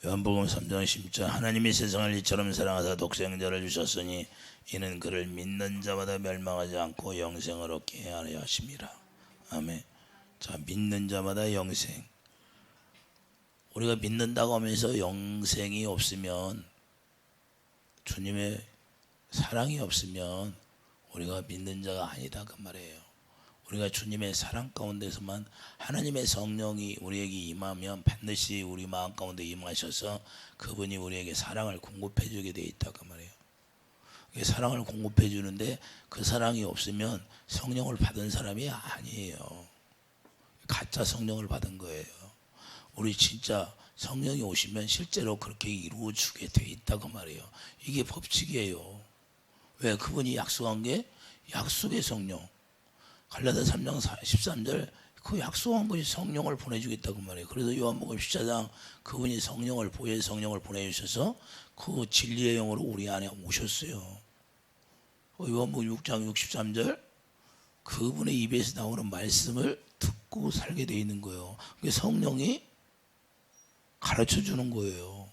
요한복음 3장 10절 하나님이 세상을 이처럼 사랑하사 독생자를 주셨으니 이는 그를 믿는 자마다 멸망하지 않고 영생을 얻게 하려 하심이라. 아멘. 자, 믿는 자마다 영생. 우리가 믿는다고 하면서 영생이 없으면, 주님의 사랑이 없으면 우리가 믿는 자가 아니다 그 말이에요. 우리가 주님의 사랑 가운데서만, 하나님의 성령이 우리에게 임하면 반드시 우리 마음 가운데 임하셔서 그분이 우리에게 사랑을 공급해 주게 돼 있다 그 말이에요. 사랑을 공급해 주는데 그 사랑이 없으면 성령을 받은 사람이 아니에요. 가짜 성령을 받은 거예요. 우리 진짜 성령이 오시면 실제로 그렇게 이루어 주게 돼 있다 그 말이에요. 이게 법칙이에요. 왜? 그분이 약속한 게 약속의 성령. 갈라디아 3장 13절 그 약속한 것이 성령을 보내주겠다고 말이에요. 그래서 요한복음 14장 그분이 성령을, 보혜의 성령을 보내주셔서 그 진리의 영으로 우리 안에 오셨어요. 요한복음 6장 63절 그분의 입에서 나오는 말씀을 듣고 살게 돼 있는 거예요. 성령이 가르쳐 주는 거예요.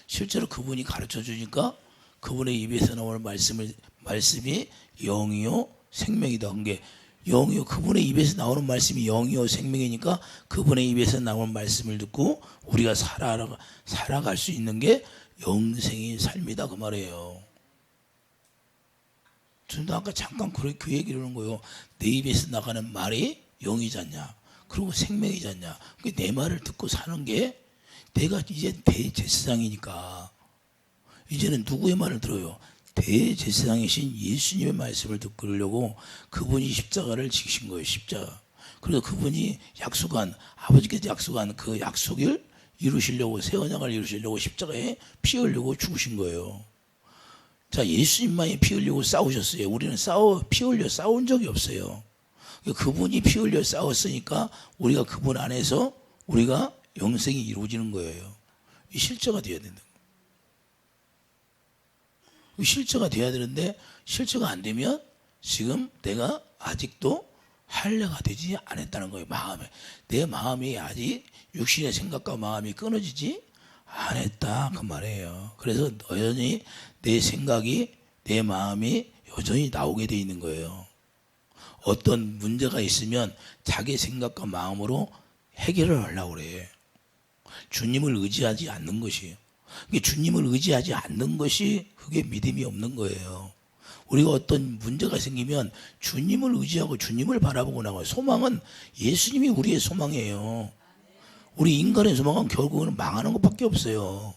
실제로 그분이 가르쳐 주니까 그분의 입에서 나오는 말씀이 영이요 생명이다. 그게 영이요, 그분의 입에서 나오는 말씀이 영이요 생명이니까 그분의 입에서 나오는 말씀을 듣고 우리가 살아갈 수 있는 게 영생의 삶이다 그 말이에요. 저도 아까 잠깐 그 얘기를 하는 거예요. 내 입에서 나가는 말이 영이잖냐, 그리고 생명이잖냐. 내 말을 듣고 사는 게, 내가 이제 대제사장이니까 이제는 누구의 말을 들어요? 대제사장이신 예수님의 말씀을 듣으려고 그분이 십자가를 지신 거예요. 십자가. 그래서 그분이 약속한, 아버지께서 약속한 그 약속을 이루시려고, 새 언약을 이루시려고 십자가에 피 흘리고 죽으신 거예요. 자, 예수님만이 피 흘리고 싸우셨어요. 우리는 피 흘려 싸운 적이 없어요. 그분이 피 흘려 싸웠으니까 우리가 그분 안에서 우리가 영생이 이루어지는 거예요. 이 실제가 돼야 된다. 실제가 돼야 되는데 실제가 안 되면 지금 내가 아직도 할례가 되지 않았다는 거예요. 마음에, 내 마음이 아직 육신의 생각과 마음이 끊어지지 않았다 그 말이에요. 그래서 여전히 내 생각이, 내 마음이 여전히 나오게 돼 있는 거예요. 어떤 문제가 있으면 자기 생각과 마음으로 해결을 하려고 그래. 주님을 의지하지 않는 것이에요. 주님을 의지하지 않는 것이 그게 믿음이 없는 거예요. 우리가 어떤 문제가 생기면 주님을 의지하고 주님을 바라보고 나가요. 소망은 예수님이 우리의 소망이에요. 우리 인간의 소망은 결국은 망하는 것밖에 없어요.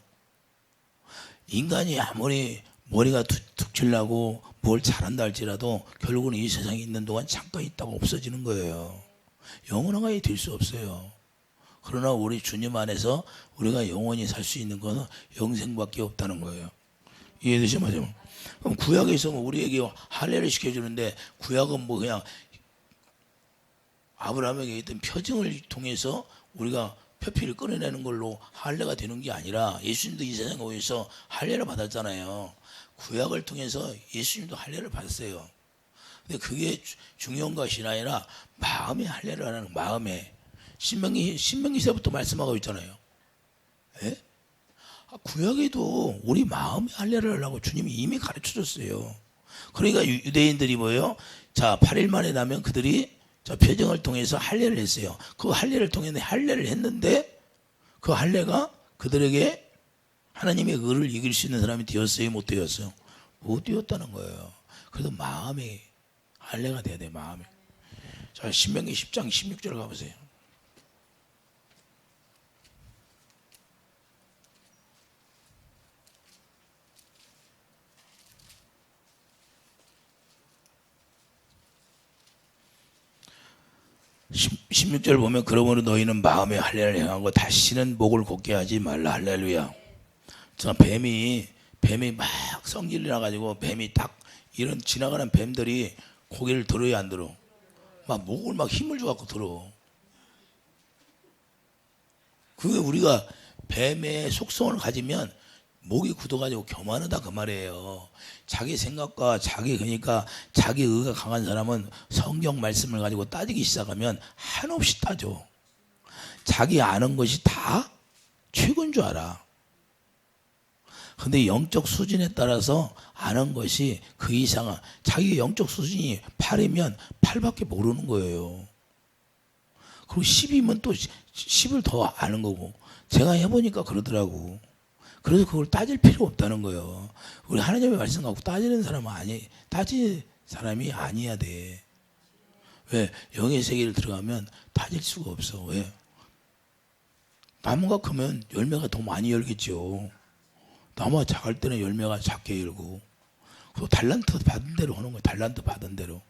인간이 아무리 머리가 툭칠나고 뭘 잘한다 할지라도 결국은 이 세상에 있는 동안 잠깐 있다가 없어지는 거예요. 영원하게 될 수 없어요. 그러나 우리 주님 안에서 우리가 영원히 살 수 있는 것은 영생밖에 없다는 거예요. 이해되시죠? 그럼 구약에서 우리에게 할례를 시켜주는데, 구약은 뭐 그냥 아브라함에게 있던 표징을 통해서 우리가 표피를 끊어내는 걸로 할례가 되는 게 아니라, 예수님도 이 세상에 오셔서 할례를 받았잖아요. 구약을 통해서 예수님도 할례를 받았어요. 근데 그게 중요한 것이 아니라 마음의 할례를 하는, 마음에 신명기서부터 말씀하고 있잖아요. 예? 구약에도 우리 마음의 할례를 하려고 주님이 이미 가르쳐 줬어요. 그러니까 유대인들이 뭐예요? 자, 8일 만에 나면 그들이 표정을 통해서 할례를 했어요. 그 할례를 통해서 할례를 했는데 그 할례가 그들에게 하나님의 의를 이길 수 있는 사람이 되었어요? 못 되었어요? 못 되었다는 거예요. 그래서 마음의 할례가 돼야 돼, 마음에. 자, 신명기 10장 16절 가보세요. 십 16절 보면, 그러므로 너희는 마음의 할례를 행하고 다시는 목을 곧게 하지 말라. 할렐루야. 자, 뱀이 막 성질이 나가지고, 뱀이 딱 이런 지나가는 뱀들이 고개를 들어야 안 들어? 막 목을 막 힘을 줘갖고 들어. 그게 우리가 뱀의 속성을 가지면 목이 굳어가지고 교만하다 그 말이에요. 자기 생각과 그러니까 자기 의가 강한 사람은 성경 말씀을 가지고 따지기 시작하면 한없이 따져. 자기 아는 것이 다 최고인 줄 알아. 근데 영적 수준에 따라서 아는 것이 그 이상은 자기 영적 수준이 8이면 8밖에 모르는 거예요. 그리고 10이면 또 10을 더 아는 거고. 제가 해보니까 그러더라고. 그래서 그걸 따질 필요 없다는 거예요. 우리 하나님의 말씀 갖고 따지는 사람은 따질 사람이 아니어야 돼. 왜? 영의 세계를 들어가면 따질 수가 없어. 왜? 나무가 크면 열매가 더 많이 열겠죠. 나무가 작을 때는 열매가 작게 열고. 그 달란트 받은 대로 하는 거예요. 달란트 받은 대로.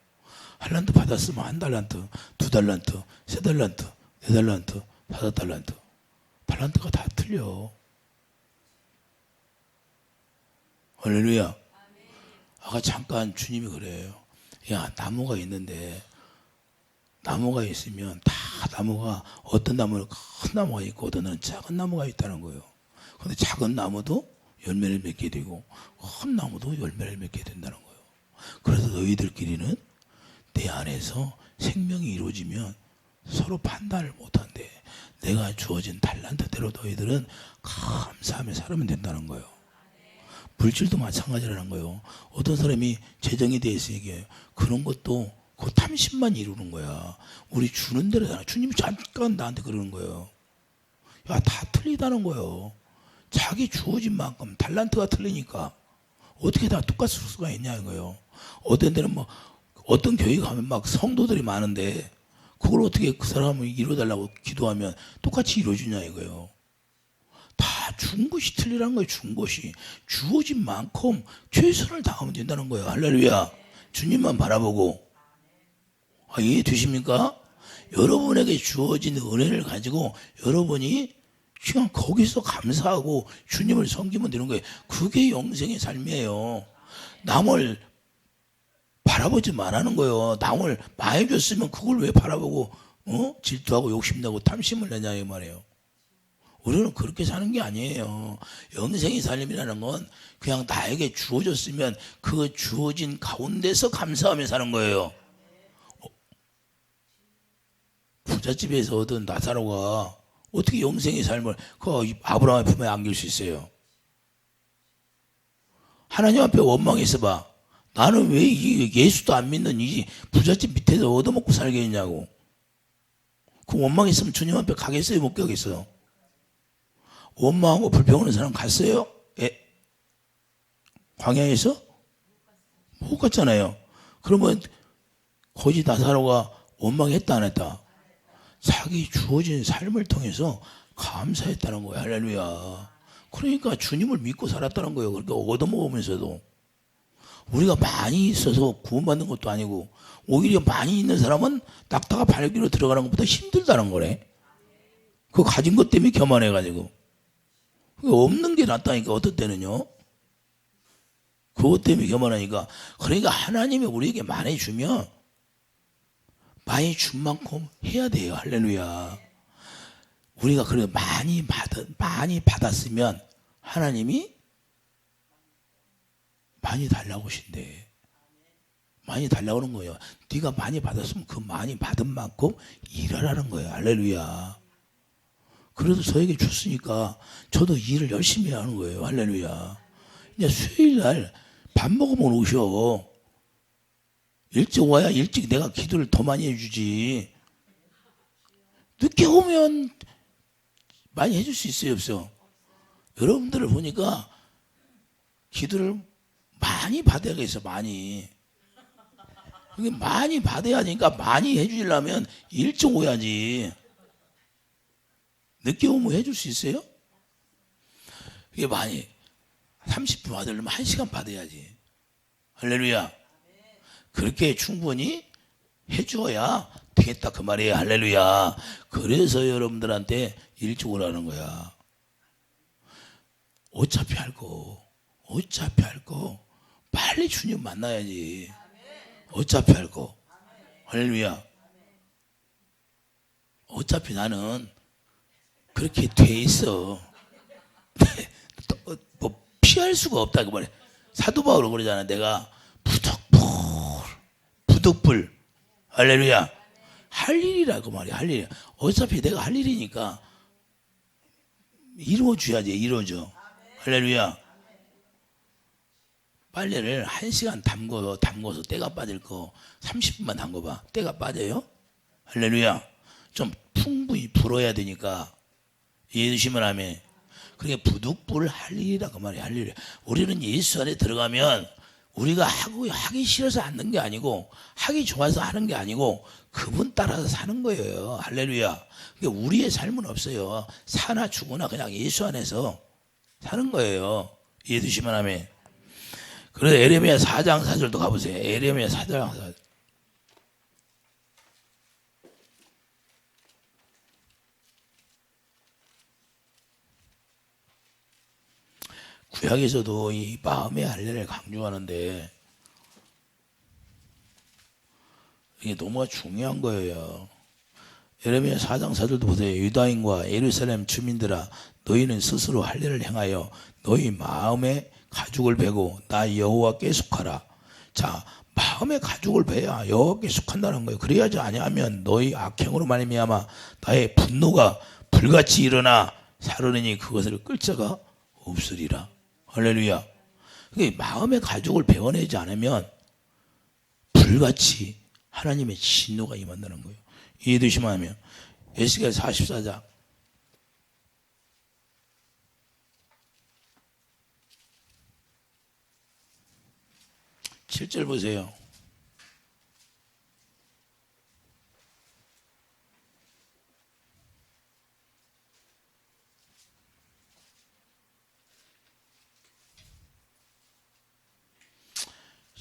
달란트 받았으면 1달란트, 2달란트, 3달란트, 4달란트, 5달란트. 달란트가 다 틀려. 할렐루야. 아까 잠깐 주님이 그래요. 야, 나무가 있는데 나무가 있으면 다 나무가 어떤 나무는 큰 나무가 있고 어떤 나무는 작은 나무가 있다는 거예요. 근데 작은 나무도 열매를 맺게 되고 큰 나무도 열매를 맺게 된다는 거예요. 그래서 너희들끼리는 내 안에서 생명이 이루어지면 서로 판단을 못한대. 내가 주어진 달란트대로 너희들은 감사하며 살면 된다는 거예요. 물질도 마찬가지라는 거예요. 어떤 사람이 재정에 대해서 얘기해요. 그런 것도 그 탐심만 이루는 거야. 우리 주는 대로잖아. 주님이 잠깐 나한테 그러는 거예요. 야, 다 틀리다는 거예요. 자기 주어진 만큼 달란트가 틀리니까 어떻게 다 똑같을 수가 있냐 이거예요. 어떤 데는 뭐 어떤 교회 가면 막 성도들이 많은데 그걸 어떻게 그 사람을 이루어달라고 기도하면 똑같이 이루어주냐 이거예요. 다 준 것이 틀리라는 거예요. 준 것이 주어진 만큼 최선을 다하면 된다는 거예요. 할렐루야. 주님만 바라보고. 이해 되십니까? 여러분에게 주어진 은혜를 가지고 여러분이 그냥 거기서 감사하고 주님을 섬기면 되는 거예요. 그게 영생의 삶이에요. 남을 바라보지 말라는 거예요. 남을 많이 줬으면 그걸 왜 바라보고 질투하고 욕심내고 탐심을 내냐 이 말이에요. 우리는 그렇게 사는 게 아니에요. 영생의 삶이라는 건 그냥 나에게 주어졌으면 그 주어진 가운데서 감사하며 사는 거예요. 부잣집에서 얻은 나사로가 어떻게 영생의 삶을 그 아브라함의 품에 안길 수 있어요? 하나님 앞에 원망해서 봐. 나는 왜 예수도 안 믿는 이 부잣집 밑에서 얻어먹고 살겠냐고. 그 원망했으면 주님 앞에 가겠어요? 못 가겠어요? 원망하고 불평하는 사람 갔어요? 광야에서? 못 갔잖아요. 그러면 거지 나사로가 원망했다 안 했다? 자기 주어진 삶을 통해서 감사했다는 거예요. 할렐루야. 그러니까 주님을 믿고 살았다는 거예요. 그러니까 얻어먹으면서도 우리가 많이 있어서 구원받는 것도 아니고 오히려 많이 있는 사람은 낙타가 발길로 들어가는 것보다 힘들다는 거래. 그 가진 것 때문에 교만해가지고 없는 게 낫다니까. 어떨 때는요. 그것 때문에 교만하니까. 그러니까 하나님이 우리에게 많이 주면 많이 준 만큼 해야 돼요. 할렐루야. 우리가 그래 많이 받았으면 하나님이 많이 달라고 하신대. 많이 달라고 하는 거예요. 네가 많이 받았으면 그 많이 받은 만큼 일하라는 거예요. 할렐루야. 그래도 저에게 줬으니까 저도 일을 열심히 하는 거예요. 할렐루야. 이제 수요일 날 밥 먹으면 오셔. 일찍 와야 일찍 내가 기도를 더 많이 해주지. 늦게 오면 많이 해줄 수 있어요, 없어요? 여러분들을 보니까 기도를 많이 받아야겠어, 많이. 많이 받아야 하니까 많이 해주려면 일찍 오야지. 늦게 오면 해줄 수 있어요? 이게 많이 30분 받으려면 1시간 받아야지. 할렐루야. 그렇게 충분히 해줘야 되겠다 그 말이에요. 할렐루야. 그래서 여러분들한테 일찍 오라는 거야. 어차피 할 거 빨리 주님 만나야지. 어차피 할 거. 할렐루야. 어차피 나는 그렇게 돼 있어. 뭐 피할 수가 없다 그 말이야. 사도 바울은 그러잖아. 내가 부득불 할렐루야 할 일이라고 말이야. 할 일. 어차피 내가 할 일이니까 이루어줘야지. 이루어져. 할렐루야. 빨래를 1시간 담궈서 때가 빠질 거 30분만 담궈봐. 때가 빠져요? 할렐루야. 좀 풍부히 불어야 되니까. 이해되시면 아멘. 그게 부득불 할 일이라 그 말이야. 할 일. 우리는 예수 안에 들어가면 우리가 하기 싫어서 하는 게 아니고 하기 좋아서 하는 게 아니고 그분 따라서 사는 거예요. 할렐루야. 그러니까 우리의 삶은 없어요. 사나 죽으나 그냥 예수 안에서 사는 거예요. 이해되시면 아멘. 그래서 에레미야 4장 4절도 가보세요. 에레미야 4장 4절. 구약에서도 이 마음의 할례를 강조하는데 이게 너무 중요한 거예요. 에레미야 4장 4절도 보세요. 유다인과 예루살렘 주민들아 너희는 스스로 할례를 행하여 너희 마음의 가죽을 베고 나 여호와께 속하라. 자, 마음의 가죽을 베야 여호와께 속한다는 거예요. 그래야지 아니하면 너희 악행으로 말미암아 나의 분노가 불같이 일어나 사르르니 그것을 끌 자가 없으리라. 할렐루야. 그러니까 마음의 가죽을 베어내지 않으면 불같이 하나님의 진노가 임한다는 거예요. 이해되시면 하면 에스겔 44장 7절 보세요.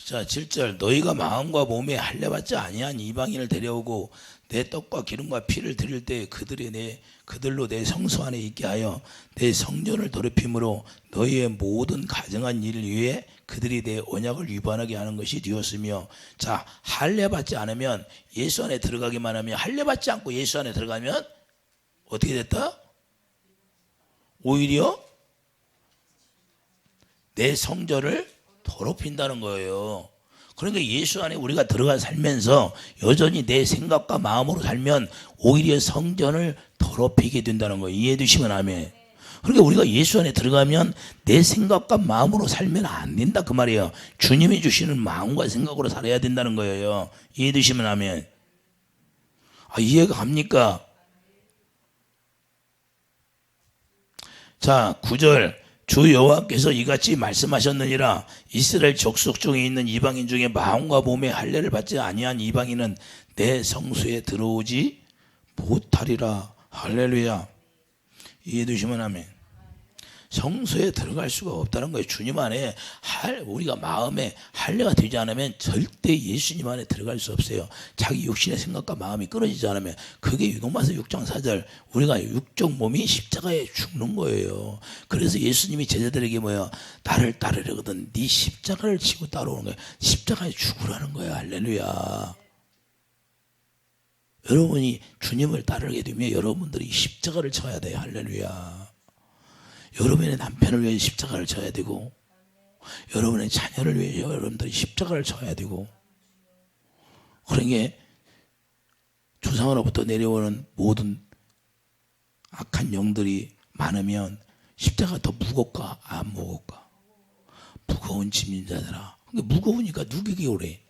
자, 7절 너희가 마음과 몸에 할례받지 아니한 이방인을 데려오고 내 떡과 기름과 피를 드릴 때 그들로 내 성소 안에 있게 하여 내 성전을 더럽힘으로 너희의 모든 가정한 일을 위해 그들이 내 언약을 위반하게 하는 것이 되었으며. 자, 할례받지 않으면 예수 안에 들어가기만 하면, 할례받지 않고 예수 안에 들어가면 어떻게 됐다? 오히려 내 성전을 더럽힌다는 거예요. 그러니까 예수 안에 우리가 들어가 살면서 여전히 내 생각과 마음으로 살면 오히려 성전을 더럽히게 된다는 거예요. 이해되시면 아멘. 그러니까 우리가 예수 안에 들어가면 내 생각과 마음으로 살면 안 된다 그 말이에요. 주님이 주시는 마음과 생각으로 살아야 된다는 거예요. 이해되시면 아멘. 이해가 갑니까? 자, 9절 주 여호와께서 이같이 말씀하셨느니라. 이스라엘 족속 중에 있는 이방인 중에 마음과 몸에 할례를 받지 아니한 이방인은 내 성소에 들어오지 못하리라. 할렐루야. 이해되시면 아멘. 성소에 들어갈 수가 없다는 거예요. 주님 안에 우리가 마음에 할례가 되지 않으면 절대 예수님 안에 들어갈 수 없어요. 자기 육신의 생각과 마음이 끊어지지 않으면. 그게 로마서 6장 4절 우리가 육적 몸이 십자가에 죽는 거예요. 그래서 예수님이 제자들에게 뭐야, 나를 따르려거든 네 십자가를 지고 따라오는 거예요. 십자가에 죽으라는 거예요. 할렐루야. 여러분이 주님을 따르게 되면 여러분들이 십자가를 져야 돼요. 할렐루야. 여러분의 남편을 위해 십자가를 져야 되고, 여러분의 자녀를 위해 여러분들이 십자가를 져야 되고, 그러니까 조상으로부터 내려오는 모든 악한 영들이 많으면 십자가 더 무겁까 안 무겁까? 무거운 짐인 자들아. 그러니까 무거우니까 누구에게 오래?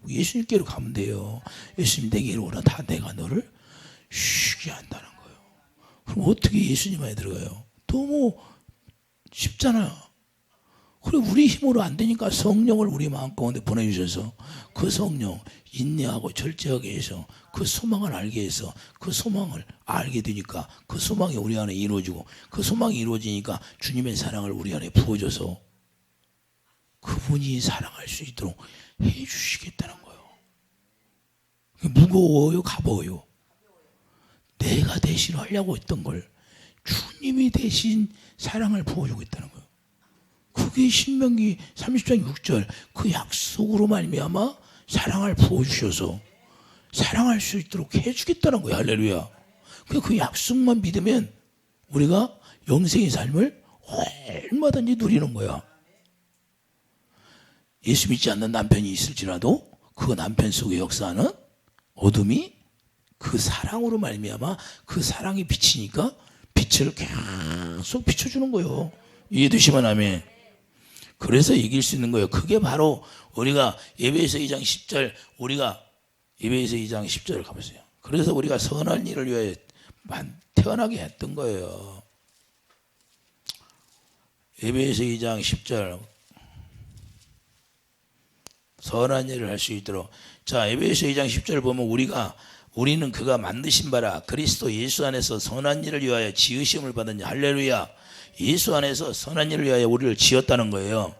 예수님께로 가면 돼요. 예수님 내게로 오라. 다 내가 너를 쉬게 한다는 거예요. 그럼 어떻게 예수님 안에 들어가요? 너무 쉽잖아요. 그리고 우리 힘으로 안 되니까 성령을 우리 마음 가운데 보내주셔서 그 성령 인내하고 절제하게 해서 그 소망을 알게 해서 그 소망을 알게 되니까 그 소망이 우리 안에 이루어지고, 그 소망이 이루어지니까 주님의 사랑을 우리 안에 부어줘서 그분이 사랑할 수 있도록 해주시겠다는 거예요. 무거워요? 가벼워요? 내가 대신 하려고 했던 걸 주님이 대신 사랑을 부어주고 있다는 거예요. 그게 신명기 30장 6절 그 약속으로 말미암아 사랑을 부어주셔서 사랑할 수 있도록 해주겠다는 거예요. 할렐루야. 그 약속만 믿으면 우리가 영생의 삶을 얼마든지 누리는 거야. 예수 믿지 않는 남편이 있을지라도 그 남편 속에 역사하는 어둠이 그 사랑으로 말미암아 그 사랑이 비치니까 빛을 계속 비춰주는 거예요. 이해되시면 아멘. 그래서 이길 수 있는 거예요. 그게 바로 우리가 에베소 2장 10절, 우리가 에베소 2장 10절을 가보세요. 그래서 우리가 선한 일을 위해 태어나게 했던 거예요. 에베소 2장 10절, 선한 일을 할 수 있도록. 자, 에베소 2장 10절 보면 우리는 그가 만드신 바라 그리스도 예수 안에서 선한 일을 위하여 지으심을 받은 할렐루야. 예수 안에서 선한 일을 위하여 우리를 지었다는 거예요.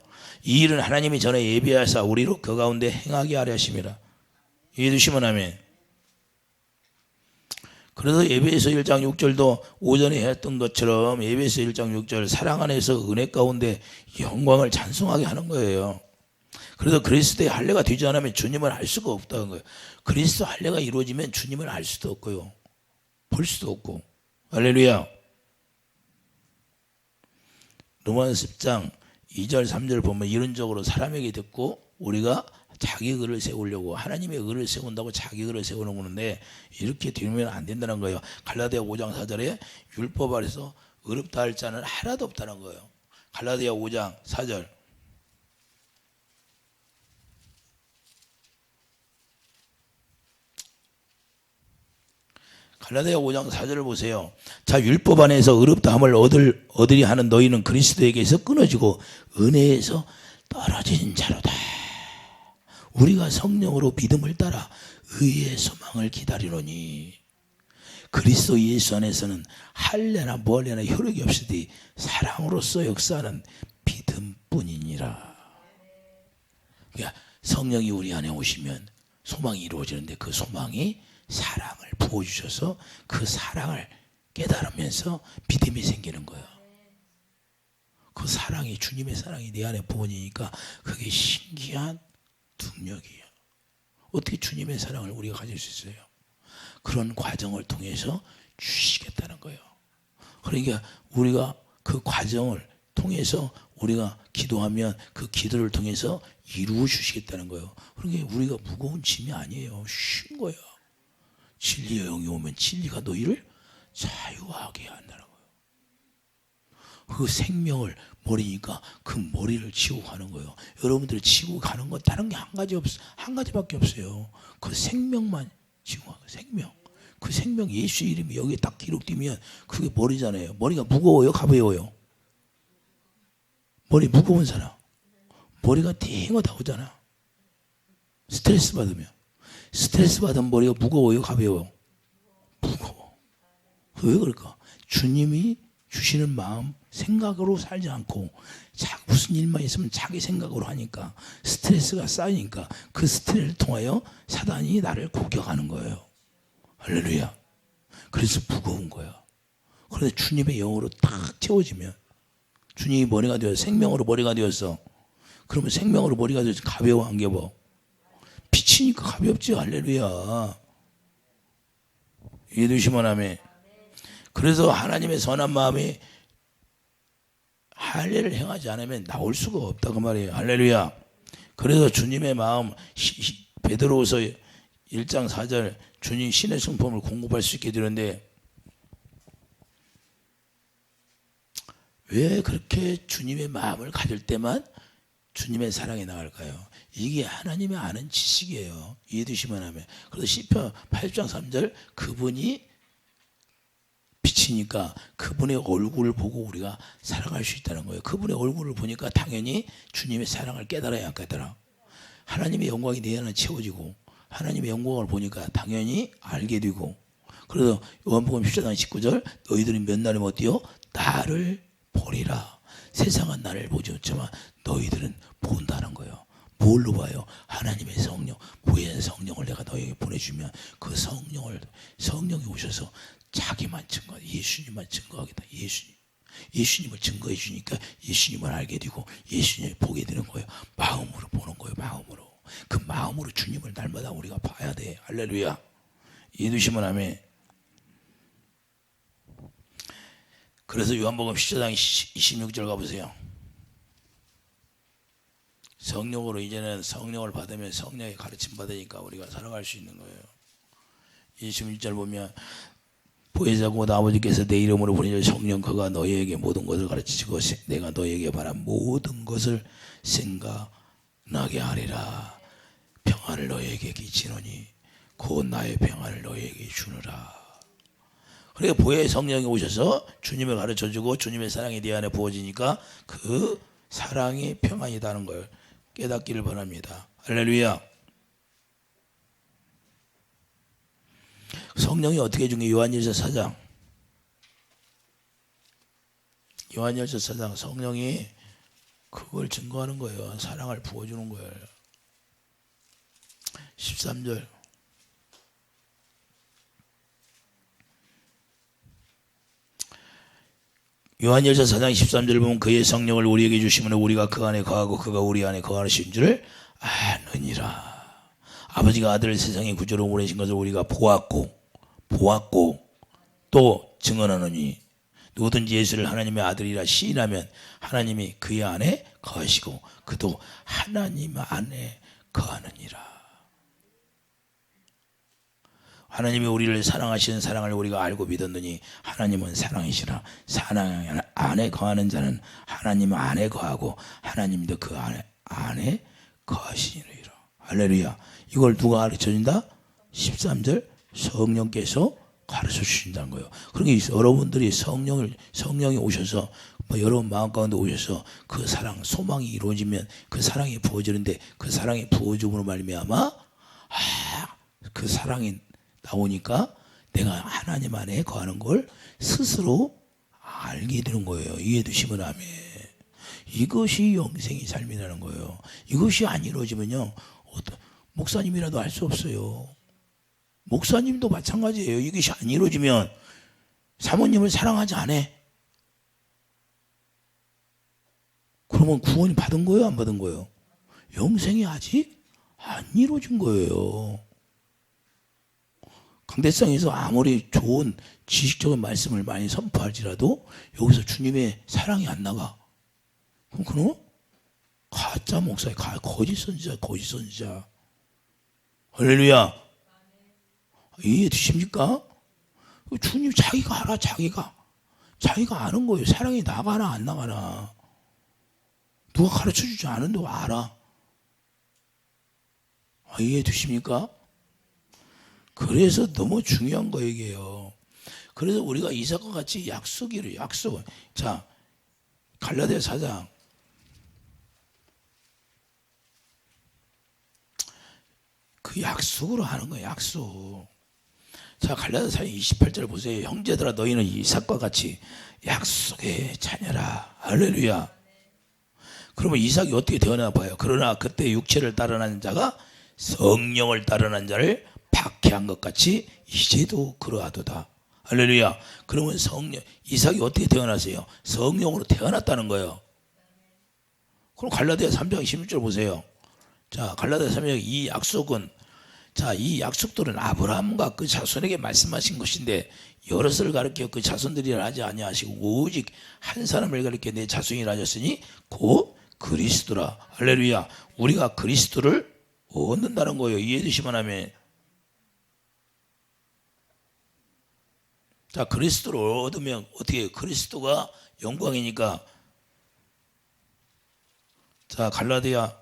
이 일은 하나님이 전에 예비하사 우리로 그 가운데 행하게 하려 하심이라. 이해되시면 아멘. 그래서 에베소 1장 6절도 오전에 했던 것처럼 에베소 1장 6절 사랑 안에서 은혜 가운데 영광을 찬송하게 하는 거예요. 그래서 그리스도의 할례가 되지 않으면 주님을 알 수가 없다는 거예요. 그리스도 할례가 이루어지면 주님을 알 수도 없고요, 볼 수도 없고. 할렐루야. 로마서 10장 2절 3절 보면 이론적으로 사람에게 듣고 우리가 자기 의를 세우려고 하나님의 의를 세운다고 자기 의를 세우는 건데 이렇게 되면 안 된다는 거예요. 갈라디아 5장 4절에 율법 아래서 의롭다 할 자는 하나도 없다는 거예요. 갈라디아 5장 4절. 갈라디아 5장 4절을 보세요. 자, 율법 안에서 의롭다함을 얻으리 하는 너희는 그리스도에게서 끊어지고 은혜에서 떨어진 자로다. 우리가 성령으로 믿음을 따라 의의 소망을 기다리노니 그리스도 예수 안에서는 할례나 멀례나 효력이 없으되 사랑으로서 역사하는 믿음뿐이니라. 그러니까 성령이 우리 안에 오시면 소망이 이루어지는데 그 소망이 사랑을 부어주셔서 그 사랑을 깨달으면서 믿음이 생기는 거예요. 그 사랑이, 주님의 사랑이 내 안에 부어지니까 그게 신기한 능력이에요. 어떻게 주님의 사랑을 우리가 가질 수 있어요? 그런 과정을 통해서 주시겠다는 거예요. 그러니까 우리가 그 과정을 통해서 우리가 기도하면 그 기도를 통해서 이루어 주시겠다는 거예요. 그러니까 우리가 무거운 짐이 아니에요. 쉬운 거예요. 진리의 영이 오면 진리가 너희를 자유하게 한다는 거예요. 그 생명을 머리니까 그 머리를 치고 가는 거예요. 여러분들이 치고 가는 건 다른 게 한 가지밖에 없어요. 그 생명만 치고 가요. 생명. 그 생명 예수 이름이 여기에 딱 기록되면 그게 머리잖아요. 머리가 무거워요, 가벼워요? 머리 무거운 사람. 머리가 띵하다오잖아. 스트레스 받으면. 스트레스 받은 머리가 무거워요, 가벼워요? 무거워. 왜 그럴까? 주님이 주시는 마음, 생각으로 살지 않고 무슨 일만 있으면 자기 생각으로 하니까 스트레스가 쌓이니까 그 스트레스를 통하여 사단이 나를 공격하는 거예요. 할렐루야. 그래서 무거운 거야. 그런데 주님의 영으로 딱 채워지면 주님이 머리가 되어서 생명으로 머리가 되어서 그러면 생명으로 머리가 되어서 가벼워 안 가벼워? 빛이니까 가볍지. 할렐루야. 이해되시면 아멘. 그래서 하나님의 선한 마음이 할례를 행하지 않으면 나올 수가 없다고 말이에요. 할렐루야. 그래서 주님의 마음, 베드로후서 1장 4절 주님 신의 성품을 공급할 수 있게 되는데 왜 그렇게 주님의 마음을 가질 때만 주님의 사랑이 나갈까요? 이게 하나님의 아는 지식이에요. 이해되시면 하면. 그래서 시편 80장 3절 그분이 빛이니까 그분의 얼굴을 보고 우리가 살아갈 수 있다는 거예요. 그분의 얼굴을 보니까 당연히 주님의 사랑을 깨달아야 안 깨달아. 하나님의 영광이 내 안에 채워지고 하나님의 영광을 보니까 당연히 알게 되고. 그래서 요한복음 14장 19절 너희들은 몇 날에 어때요? 나를 보리라. 세상은 나를 보지 못지만 너희들은 본다는 거예요. 뭘로 봐요? 하나님의 성령, 부의 성령을 내가 너에게 보내주면 그 성령이 오셔서 자기만 예수님만 증거하겠다. 예수님을 증거해 주니까 예수님을 알게 되고 예수님을 보게 되는 거예요. 마음으로 보는 거예요. 마음으로. 그 마음으로 주님을 날마다 우리가 봐야 돼. 할렐루야. 이해되시면 아멘. 그래서 요한복음 14장 26절 가보세요. 성령으로 이제는 성령을 받으면 성령의 가르침 받으니까 우리가 살아갈 수 있는 거예요. 21절 보면 보혜사 곧 아버지께서 내 이름으로 보내줄 성령 그가 너희에게 모든 것을 가르치시고 내가 너희에게 바란 모든 것을 생각나게 하리라. 평안을 너희에게 끼치노니 곧 나의 평안을 너희에게 주느라. 그러니까 보혜의 성령이 오셔서 주님을 가르쳐주고 주님의 사랑이 네 안에 부어지니까 그 사랑이 평안이다는 걸 깨닫기를 바랍니다. 할렐루야. 성령이 어떻게 준 게 요한일서 4장. 요한일서 4장 성령이 그걸 증거하는 거예요. 사랑을 부어주는 거예요. 13절. 요한일서 4장 13절 보면 그의 성령을 우리에게 주시면 우리가 그 안에 거하고 그가 우리 안에 거하신 줄을 아느니라. 아버지가 아들을 세상에 구주로 보내신 것을 우리가 보았고 또 증언하노니 누구든지 예수를 하나님의 아들이라 시인하면 하나님이 그의 안에 거하시고 그도 하나님 안에 거하느니라. 하나님이 우리를 사랑하시는 사랑을 우리가 알고 믿었느니 하나님은 사랑이시라. 사랑 안에 거하는 자는 하나님 안에 거하고 하나님도 그 안에 거하시니라. 할렐루야. 이걸 누가 가르쳐준다? 13절 성령께서 가르쳐 주신다는 거예요. 그러니까 여러분들이 성령이 오셔서 여러분 마음 가운데 오셔서 그 사랑, 소망이 이루어지면 그 사랑이 부어지는데 그 사랑이 부어줌으로 말미암아 그 사랑이 나오니까 내가 하나님 안에 거하는 걸 스스로 알게 되는 거예요. 이해되시면 아멘. 이것이 영생의 삶이라는 거예요. 이것이 안 이루어지면요, 목사님이라도 알 수 없어요. 목사님도 마찬가지예요. 이것이 안 이루어지면 사모님을 사랑하지 않아. 그러면 구원이 받은 거예요, 안 받은 거예요? 영생이 아직 안 이루어진 거예요. 강대상에서 아무리 좋은 지식적인 말씀을 많이 선포할지라도 여기서 주님의 사랑이 안 나가. 그럼 그는 가짜 목사야, 거짓 선지자. 할렐루야. 이해되십니까? 주님 자기가 알아. 자기가 아는 거예요. 사랑이 나가나 안 나가나. 누가 가르쳐주지 않은데 알아. 이해되십니까? 그래서 너무 중요한 거 얘기예요. 그래서 우리가 이삭과 같이 약속. 자, 갈라디아 4장. 그 약속으로 하는 거예요. 약속. 자, 갈라디아 4장 28절 보세요. 형제들아 너희는 이삭과 같이 약속의 자녀라. 할렐루야. 그러면 이삭이 어떻게 되었나 봐요. 그러나 그때 육체를 따르는 자가 성령을 따르는 자를 박해한 것 같이 이제도 그러하도다. 할렐루야. 그러면 이삭이 어떻게 태어났어요? 성령으로 태어났다는 거예요. 그럼 갈라디아 3장 16절 보세요. 자, 갈라디아 3장 이 약속은, 자, 이 약속들은 아브라함과 그 자손에게 말씀하신 것인데 여럿을 가르쳐 그 자손들이라 하지 아니하시고 오직 한 사람을 가르쳐 내 자손이라 하셨으니 곧 그리스도라. 할렐루야. 우리가 그리스도를 얻는다는 거예요. 이해되시면 하면. 자, 그리스도를 얻으면 어떻게 해요? 그리스도가 영광이니까. 자, 갈라디아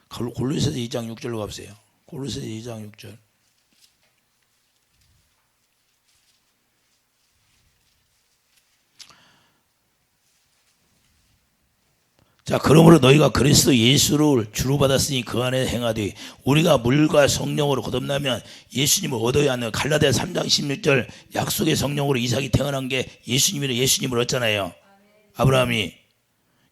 골로새서 2장 6절로 가보세요. 골로새서 2장 6절. 자, 그러므로 너희가 그리스도 예수를 주로 받았으니 그 안에 행하되 우리가 물과 성령으로 거듭나면 예수님을 얻어야 하는. 갈라디아 3장 16절 약속의 성령으로 이삭이 태어난 게 예수님을 얻잖아요. 아브라함이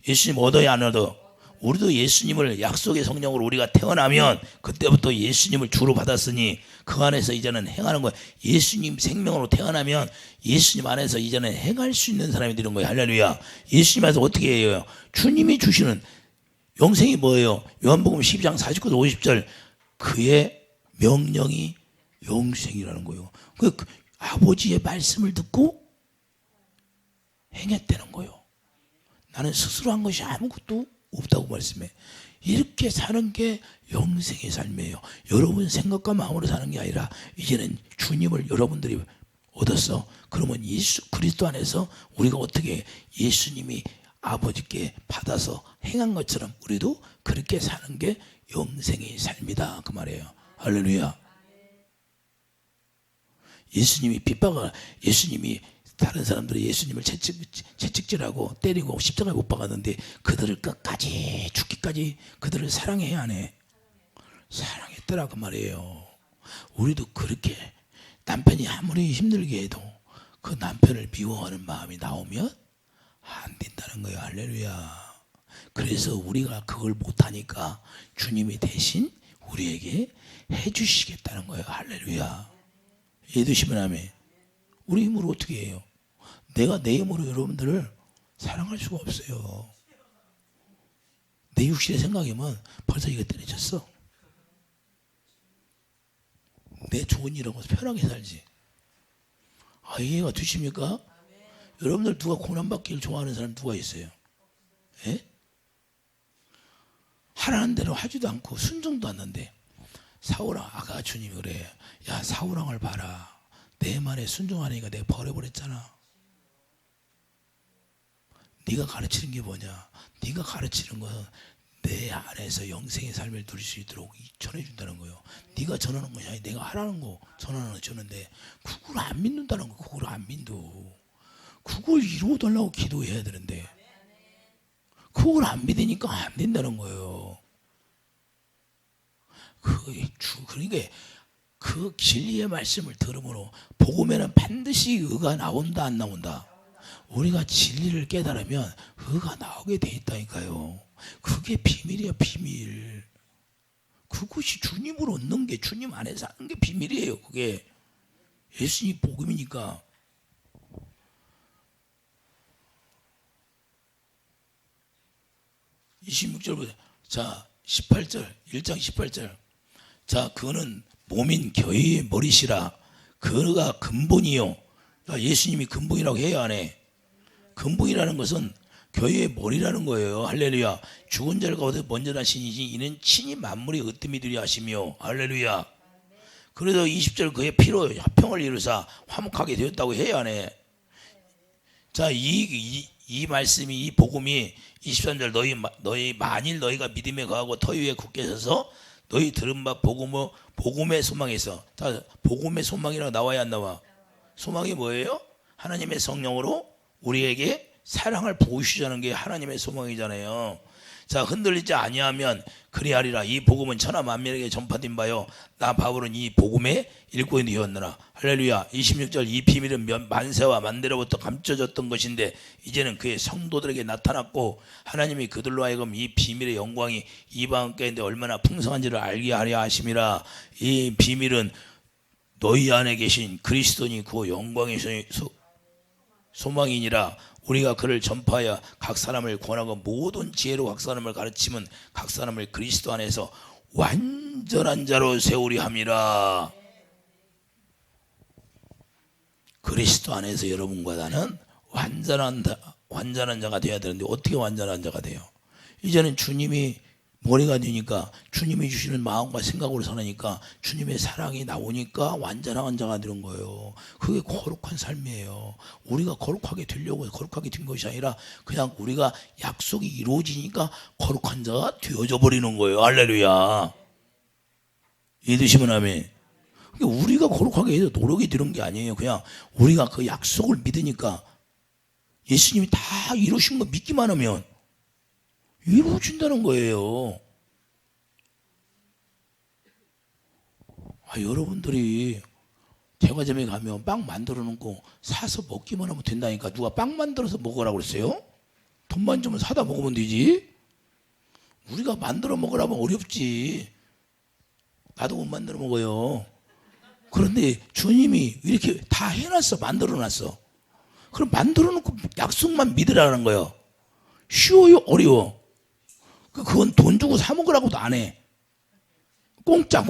예수님 얻어야 안 얻어? 우리도 예수님을 약속의 성령으로 우리가 태어나면 그때부터 예수님을 주로 받았으니 그 안에서 이제는 행하는 거예요. 예수님 생명으로 태어나면 예수님 안에서 이제는 행할 수 있는 사람이 되는 거예요. 할렐루야. 예수님 안에서 어떻게 해요? 주님이 주시는 영생이 뭐예요? 요한복음 12장 49절 50절 그의 명령이 영생이라는 거예요. 그 아버지의 말씀을 듣고 행했다는 거예요. 나는 스스로 한 것이 아무것도 없다고 말씀해. 이렇게 사는 게 영생의 삶이에요. 여러분 생각과 마음으로 사는 게 아니라 이제는 주님을 여러분들이 얻었어. 그러면 예수 그리스도 안에서 우리가 어떻게 예수님이 아버지께 받아서 행한 것처럼 우리도 그렇게 사는 게 영생의 삶이다 그 말이에요. 할렐루야. 예수님이 예수님이 다른 사람들이 예수님을 채찍질하고 때리고 십자가에 못 박았는데 그들을 끝까지 죽기까지 그들을 사랑해야 하네. 사랑했더라 그 말이에요. 우리도 그렇게 남편이 아무리 힘들게 해도 그 남편을 미워하는 마음이 나오면 안 된다는 거예요. 할렐루야. 그래서 우리가 그걸 못하니까 주님이 대신 우리에게 해주시겠다는 거예요. 할렐루야. 이해되시면 아멘. 우리 힘으로 어떻게 해요? 내가 내 힘으로 여러분들을 사랑할 수가 없어요. 내 육신의 생각이면 벌써 이거 때려쳤어. 내 좋은 일하고 편하게 살지. 아, 이해가 되십니까? 여러분들 누가 고난받기를 좋아하는 사람 누가 있어요? 예? 하라는 대로 하지도 않고 순종도 않는데 사울왕, 아까 주님이 그래. 야, 사울왕을 봐라. 내 말에 순종하니까 내가 버려버렸잖아. 네가 가르치는 게 뭐냐? 네가 가르치는 건 내 안에서 영생의 삶을 누릴 수 있도록 전해준다는 거예요. 네가 전하는 것이 아니라 내가 하라는 거 전하는 거 전하는데 그걸 안 믿는다는 거. 그걸 안 믿어. 그걸 이루어달라고 기도해야 되는데 그걸 안 믿으니까 안 된다는 거예요. 그러니까 그 진리의 말씀을 들음으로 복음에는 반드시 의가 나온다 안 나온다. 우리가 진리를 깨달으면 의가 나오게 돼 있다니까요. 그게 비밀이야, 비밀. 그것이 주님을 얻는 게, 주님 안에 사는 게 비밀이에요. 그게 예수님 복음이니까. (26절부터) 자 18절 1장 18절 자 그는 몸인 교회의 머리시라. 그가 근본이요. 예수님이 근본이라고 해야 하네. 근본이라는 것은 교회의 머리라는 거예요. 할렐루야. 죽은 자를 가운데 먼저 나시니지 이는 친히 만물의 으뜸이 되려 하시며. 할렐루야. 그래서 20절 그의 피로 화평을 이루사 화목하게 되었다고 해야 하네. 자, 이 말씀이, 이 복음이 23절 너희 만일 너희가 믿음에 거하고 터 위에 굳게 서서 너희 들은 바 복음의 소망에 있어. 자, 복음의 소망이라고 나와야 안 나와? 소망이 뭐예요? 하나님의 성령으로 우리에게 사랑을 보여주자는 게 하나님의 소망이잖아요. 자, 흔들리지 아니하면 그리하리라. 이 복음은 천하 만민에게 전파된 바요. 나 바울은 이 복음의 일꾼이 되었느라. 할렐루야. 26절 이 비밀은 만세와 만대로부터 감춰졌던 것인데 이제는 그의 성도들에게 나타났고 하나님이 그들로 하여금 이 비밀의 영광이 이방 가운데 얼마나 풍성한지를 알게 하려 하심이라. 이 비밀은 너희 안에 계신 그리스도니 그 영광의 소망이니라. 우리가 그를 전파하여 각 사람을 권하고 모든 지혜로 각 사람을 가르치면 각 사람을 그리스도 안에서 완전한 자로 세우리 함이라. 그리스도 안에서 여러분과 나는 완전한 자가 되어야 되는데 어떻게 완전한 자가 돼요? 이제는 주님이 머리가 되니까 주님이 주시는 마음과 생각으로 사니까 주님의 사랑이 나오니까 완전한 자가 되는 거예요. 그게 거룩한 삶이에요. 우리가 거룩하게 되려고 거룩하게 된 것이 아니라 그냥 우리가 약속이 이루어지니까 거룩한 자가 되어져 버리는 거예요. 할렐루야. 이해되시면 아멘. 그러니까 우리가 거룩하게 해서 노력이 들은 게 아니에요. 그냥 우리가 그 약속을 믿으니까 예수님이 다 이루신 거 믿기만 하면 이루어진다는 거예요. 여러분들이 제과점에 가면 빵 만들어 놓고 사서 먹기만 하면 된다니까. 누가 빵 만들어서 먹으라고 그랬어요? 돈만 주면 사다 먹으면 되지. 우리가 만들어 먹으라면 어렵지. 나도 못 만들어 먹어요. 그런데 주님이 이렇게 다 해놨어. 만들어 놨어. 그럼 만들어 놓고 약속만 믿으라는 거예요. 쉬워요? 어려워? 그건 돈 주고 사 먹으라고도 안 해. 공짜.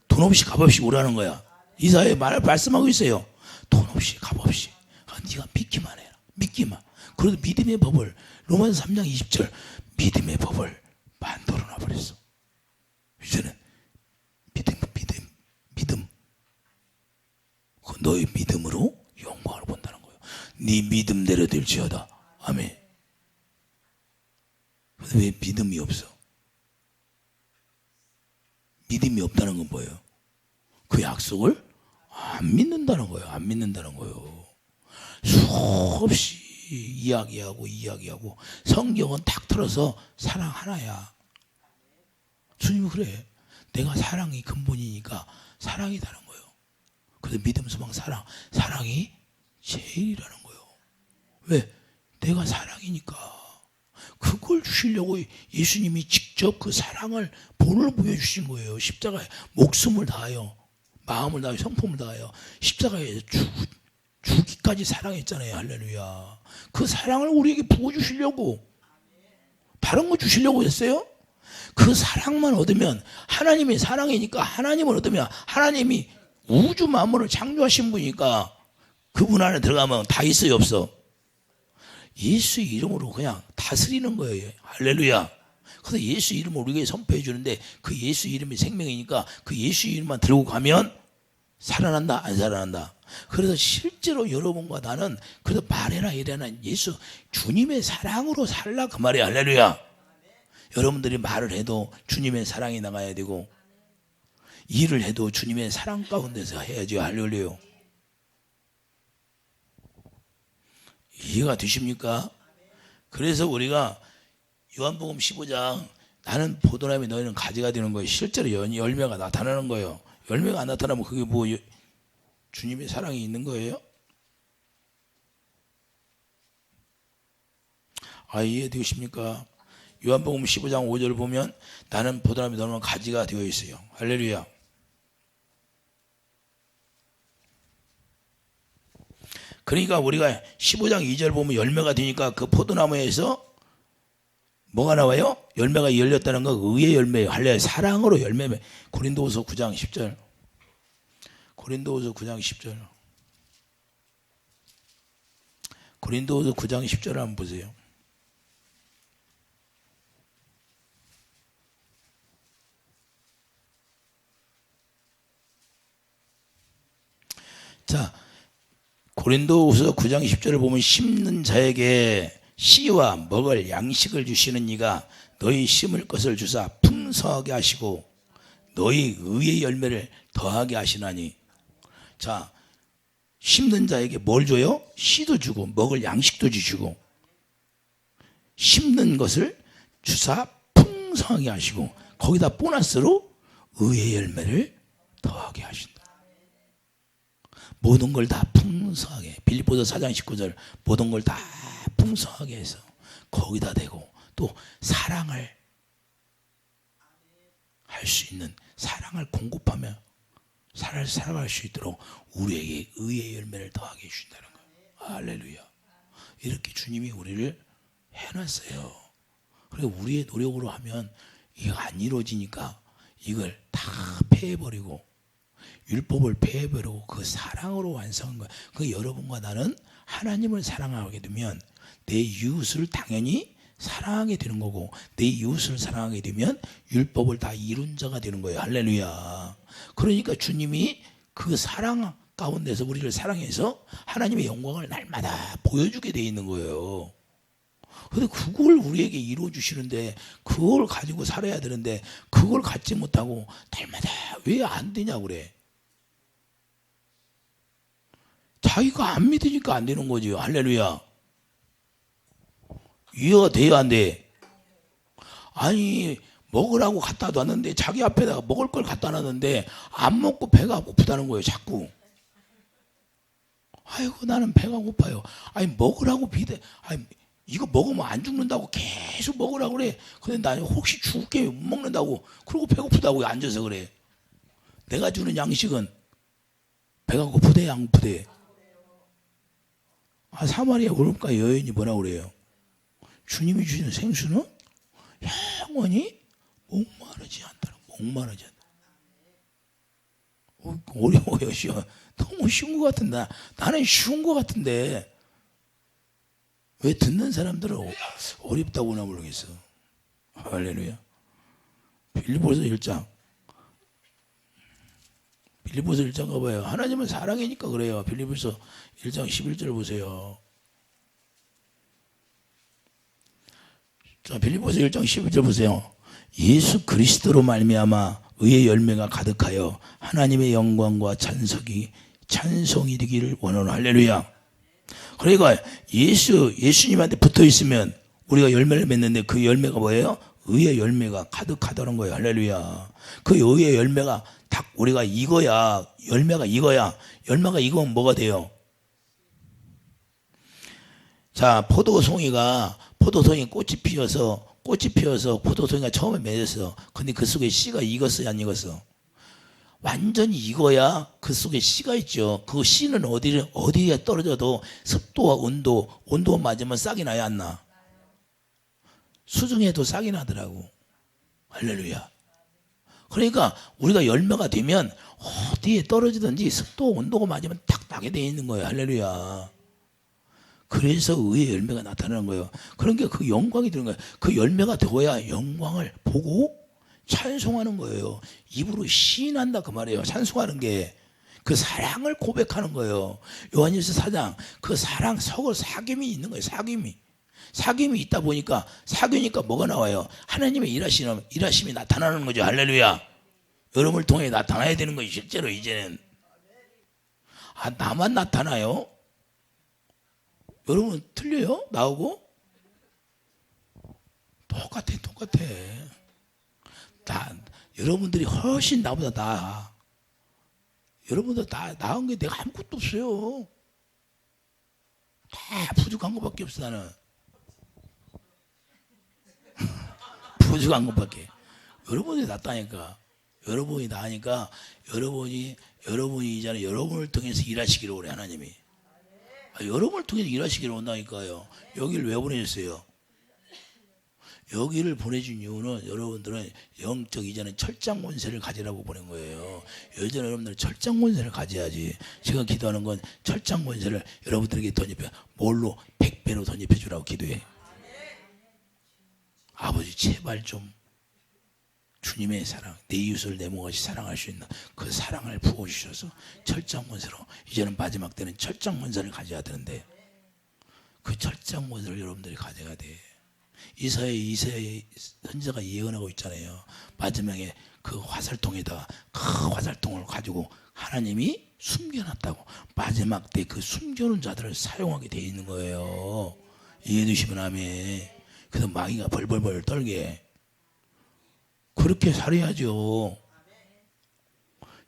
돈 없이 값 없이 오라는 거야. 이사회 말씀하고 있어요. 돈 없이 값 없이. 네가 믿기만 해라. 믿기만. 그래도 믿음의 법을 로마서 3장 20절 믿음의 법을 만들어놔 버렸어. 이제는 믿음. 그 너의 믿음으로 영광을 본다는 거예요. 네 믿음대로 될지어다. 아멘. 근데 왜 믿음이 없어? 믿음이 없다는 건 뭐예요? 그 약속을 안 믿는다는 거예요. 안 믿는다는 거예요. 수없이 이야기하고 성경은 딱 들어서 사랑 하나야. 주님이 그래. 내가 사랑이 근본이니까 사랑이라는 거예요. 그래서 믿음, 소망, 사랑이 제일이라는 거예요. 왜? 내가 사랑이니까. 그걸 주시려고 예수님이 직접 그 사랑을 본을 보여주신 거예요. 십자가에 목숨을 다하여, 마음을 다하여, 성품을 다하여 십자가에 주기까지 사랑했잖아요. 할렐루야. 그 사랑을 우리에게 부어주시려고, 다른 거 주시려고 했어요? 그 사랑만 얻으면, 하나님이 사랑이니까 하나님을 얻으면, 하나님이 우주 만물을 창조하신 분이니까 그분 안에 들어가면 다 있어요, 없어? 예수 이름으로 그냥 다스리는 거예요. 할렐루야. 그래서 예수 이름을 우리에게 선포해 주는데, 그 예수 이름이 생명이니까 그 예수 이름만 들고 가면 살아난다, 안 살아난다. 그래서 실제로 여러분과 나는, 그래서 말해라 이래라, 예수 주님의 사랑으로 살라, 그 말이야. 할렐루야. 여러분들이 말을 해도 주님의 사랑이 나가야 되고, 일을 해도 주님의 사랑 가운데서 해야죠. 할렐루야. 이해가 되십니까? 그래서 우리가 요한복음 15장, 나는 포도나무에 너희는 가지가 되는 거예요. 실제로 열매가 나타나는 거예요. 열매가 안 나타나면 그게 뭐 주님의 사랑이 있는 거예요? 이해되십니까? 요한복음 15장 5절을 보면 나는 포도나무에 너희는 가지가 되어 있어요. 할렐루야. 그러니까 우리가 15장 2절 보면 열매가 되니까 그 포도나무에서 뭐가 나와요? 열매가 열렸다는 거, 의의 열매예요. 할렐루야. 사랑으로 열매. 고린도후서 9장 10절. 고린도후서 9장 10절. 고린도후서 9장 10절 한번 보세요. 자, 고린도후서 9장 10절을 보면, 심는 자에게 씨와 먹을 양식을 주시는 이가 너희 심을 것을 주사 풍성하게 하시고 너희 의의 열매를 더하게 하시나니. 자, 심는 자에게 뭘 줘요? 씨도 주고 먹을 양식도 주시고, 심는 것을 주사 풍성하게 하시고, 거기다 보너스로 의의 열매를 더하게 하신다. 모든 걸 다 풍성하게, 빌립보서 4장 19절, 모든 걸 다 풍성하게 해서 거기다 대고, 또 사랑을 할 수 있는, 사랑을 공급하며 살아갈 수 있도록 우리에게 의의 열매를 더하게 해주신다는 거예요. 할렐루야. 이렇게 주님이 우리를 해놨어요. 그리고 우리의 노력으로 하면 이거 안 이루어지니까 이걸 다 패해버리고, 율법을 패해버리고 그 사랑으로 완성한 거예요. 그 여러분과 나는 하나님을 사랑하게 되면 내 이웃을 당연히 사랑하게 되는 거고, 내 이웃을 사랑하게 되면 율법을 다 이룬 자가 되는 거예요. 할렐루야. 그러니까 주님이 그 사랑 가운데서 우리를 사랑해서 하나님의 영광을 날마다 보여주게 돼 있는 거예요. 근데 그걸 우리에게 이루어 주시는데, 그걸 가지고 살아야 되는데 그걸 갖지 못하고 날마다 왜 안 되냐고 그래. 자기가 안 믿으니까 안 되는 거지. 할렐루야. 이해가 돼야 안 돼? 아니, 먹으라고 갖다 놨는데, 자기 앞에다가 먹을 걸 갖다 놨는데 안 먹고 배가 고프다는 거예요. 자꾸. 아이고, 나는 배가 고파요. 아니, 먹으라고 아니, 이거 먹으면 안 죽는다고 계속 먹으라고 그래. 근데 나 혹시 죽게 못 먹는다고, 그러고 배고프다고 앉아서 그래. 내가 주는 양식은 배가 고프대, 안 고프대? 사마리아 그룹가 여인이 뭐라고 그래요? 주님이 주시는 생수는 영원히 목마르지 않다는, 목마르지 않다. 어려워요. 너무 쉬운 것 같은데, 나는 쉬운 것 같은데 왜 듣는 사람들은 어렵다고나 모르겠어. 할렐루야. 빌립보서 1장. 빌립보서 1장 가봐요. 하나님은 사랑이니까 그래요. 빌립보서 1장 11절 보세요. 자, 빌립보서 1장 11절 보세요. 예수 그리스도로 말미암아 의의 열매가 가득하여 하나님의 영광과 찬송이 되기를 원하노라. 할렐루야. 그러니까 예수님한테 붙어 있으면 우리가 열매를 맺는데 그 열매가 뭐예요? 의의 열매가 가득하다는 거예요. 할렐루야. 그 의의 열매가 딱 우리가 익어야, 열매가 익으면 뭐가 돼요? 자, 포도송이 꽃이 피어서 포도송이가 처음에 맺었어. 근데 그 속에 씨가 익었어요, 안 익었어? 완전히 익어야 그 속에 씨가 있죠. 그 씨는 어디에 떨어져도 습도와 온도가 맞으면 싹이 나야 안 나? 수중에도 싹이 나더라고. 할렐루야. 그러니까 우리가 열매가 되면 어디에 떨어지든지 습도, 온도가 맞으면 딱 나게 돼 있는 거예요. 할렐루야. 그래서 의의 열매가 나타나는 거예요. 그러니까 그 영광이 드는 거예요. 그 열매가 되어야 영광을 보고 찬송하는 거예요. 입으로 시인한다 그 말이에요. 찬송하는 게 그 사랑을 고백하는 거예요. 요한일서 4장 그 사랑 속을 사귐이 있는 거예요. 사귐이 있다 보니까 사귀니까 뭐가 나와요? 하나님의 일하심이 나타나는 거죠. 할렐루야. 여러분을 통해 나타나야 되는 거예요. 실제로 이제는. 아, 나만 나타나요? 여러분 틀려요? 나오고? 똑같아. 여러분들이 훨씬 나보다 나아. 여러분들 다 나은 게 내가 아무것도 없어요. 다 부족한 것밖에 없어 나는. 부족한 것밖에. 여러분이 낫다니까. 여러분이 나으니까 여러분이 이제는 여러분을 통해서 일하시기를 원해 하나님이. 여러분을 통해서 일하시기를 원한다니까요. 여기를 왜 보내셨어요? 여기를 보내준 이유는 여러분들은 영적 이제는 철장 권세를 가지라고 보낸 거예요. 여전히 여러분들은 철장 권세를 가져야지. 제가 기도하는 건 철장 권세를 여러분들에게 던집해. 뭘로? 100배로 던집해 주라고 기도해. 아버지 제발 좀 주님의 사랑, 내 이웃을 내 몸같이 사랑할 수 있는 그 사랑을 부어주셔서 철장 권세로 이제는 마지막 때는 철장 권세를 가져야 되는데 그 철장 권세를 여러분들이 가져야 돼. 이사야 선지자가 예언하고 있잖아요. 마지막에 그 화살통에다가 그 화살통을 가지고 하나님이 숨겨놨다고. 마지막 때 그 숨겨놓은 자들을 사용하게 돼 있는 거예요. 이해되시면 아멘. 그래서 마귀가 벌벌벌 떨게 그렇게 살아야죠.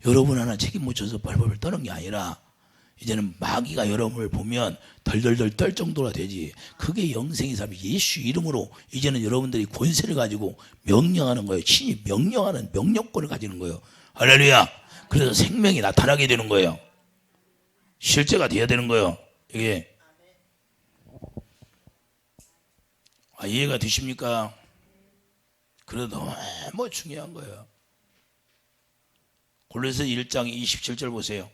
여러분 하나 책임 못 져서 벌벌벌 떠는 게 아니라 이제는 마귀가 여러분을 보면 덜덜덜 떨 정도가 되지. 그게 영생의 삶이 예수 이름으로 이제는 여러분들이 권세를 가지고 명령하는 거예요. 친히 명령하는 명령권을 가지는 거예요. 할렐루야. 그래서 생명이 나타나게 되는 거예요. 실제가 돼야 되는 거예요. 이게 이해가 되십니까? 그래도 너무 중요한 거예요. 골로새 1장 27절 보세요.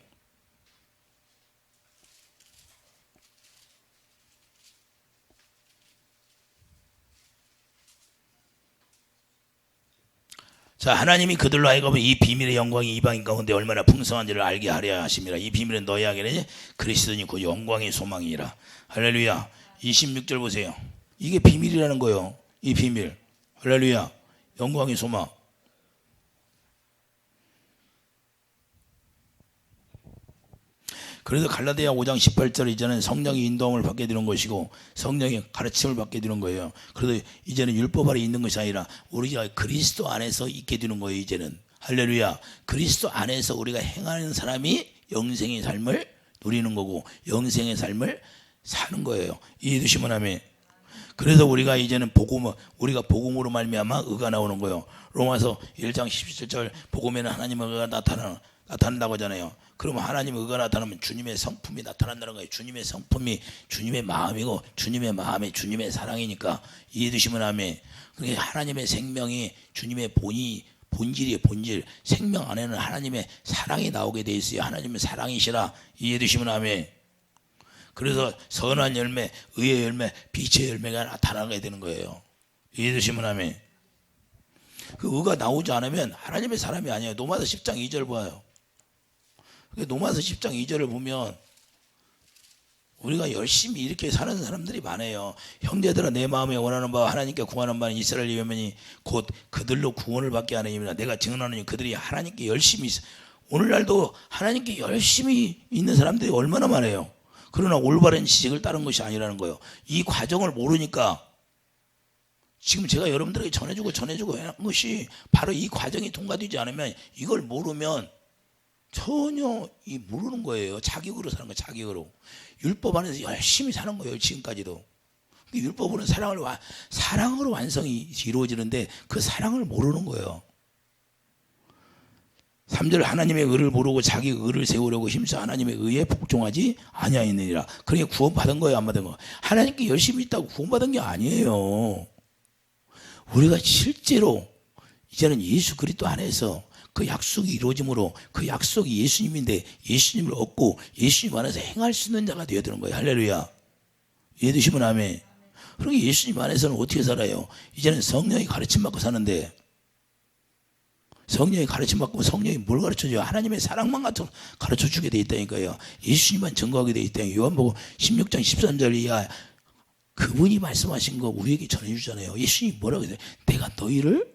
자, 하나님이 그들로 하여금 이 비밀의 영광이 이방인 가운데 얼마나 풍성한지를 알게 하려 하심이라. 이 비밀은 너희에게는 그리스도니 그 영광의 소망이라. 할렐루야. 26절 보세요. 이게 비밀이라는 거예요. 이 비밀. 할렐루야. 영광의 소망. 그래서 갈라디아 5장 18절 이제는 성령의 인도함을 받게 되는 것이고 성령의 가르침을 받게 되는 거예요. 그래서 이제는 율법 아래 있는 것이 아니라 우리가 그리스도 안에서 있게 되는 거예요. 이제는 할렐루야. 그리스도 안에서 우리가 행하는 사람이 영생의 삶을 누리는 거고 영생의 삶을 사는 거예요. 이해되시면 아멘. 그래서 우리가 이제는 우리가 복음으로 말미암아 의가 나오는 거예요. 로마서 1장 17절 복음에는 하나님의 의가 나타난다고 하잖아요. 그러면 하나님의 의가 나타나면 주님의 성품이 나타난다는 거예요. 주님의 성품이 주님의 마음이고 주님의 마음이 주님의 사랑이니까 이해되시면 아멘. 그러니까 하나님의 생명이 주님의 본질이에요. 본질. 생명 안에는 하나님의 사랑이 나오게 돼 있어요. 하나님의 사랑이시라. 이해되시면 아멘. 그래서 선한 열매, 의의 열매, 빛의 열매가 나타나게 되는 거예요. 이해되시면 아멘. 그 의가 나오지 않으면 하나님의 사람이 아니에요. 로마서 10장 2절 봐요. 로마서 10장 2절을 보면 우리가 열심히 이렇게 사는 사람들이 많아요. 형제들아 내 마음에 원하는 바와 하나님께 구하는 바는 이스라엘 유업이니 곧 그들로 구원을 받게 하는 이유라. 내가 증언하노니 그들이 하나님께 열심히 오늘날도 하나님께 열심히 있는 사람들이 얼마나 많아요. 그러나 올바른 지식을 따른 것이 아니라는 거예요. 이 과정을 모르니까 지금 제가 여러분들에게 전해주고 하는 것이 바로 이 과정이 통과되지 않으면 이걸 모르면 전혀 모르는 거예요. 자격으로 사는 거예요. 자격으로. 율법 안에서 열심히 사는 거예요. 지금까지도. 율법으로는 사랑으로 완성이 이루어지는데 그 사랑을 모르는 거예요. 3절 하나님의 의를 모르고 자기 의를 세우려고 힘써 하나님의 의에 복종하지 아니하였느니라. 그러니까 구원받은 거예요, 안 받은 거. 하나님께 열심히 있다고 구원받은 게 아니에요. 우리가 실제로 이제는 예수 그리스도 안에서 그 약속이 이루어짐으로 그 약속이 예수님인데 예수님을 얻고 예수님 안에서 행할 수 있는 자가 되어야 되는 거예요. 할렐루야. 이해되시면 아멘. 그러니까 예수님 안에서는 어떻게 살아요? 이제는 성령이 가르침 받고 사는데 성령이 가르침 받고 성령이 뭘 가르쳐줘요? 하나님의 사랑만 가르쳐주게 돼 있다니까요. 예수님만 증거하게 돼 있다니까요. 요한복음 16장 13절 이하 그분이 말씀하신 거 우리에게 전해주잖아요. 예수님이 뭐라고 했어요? 내가 너희를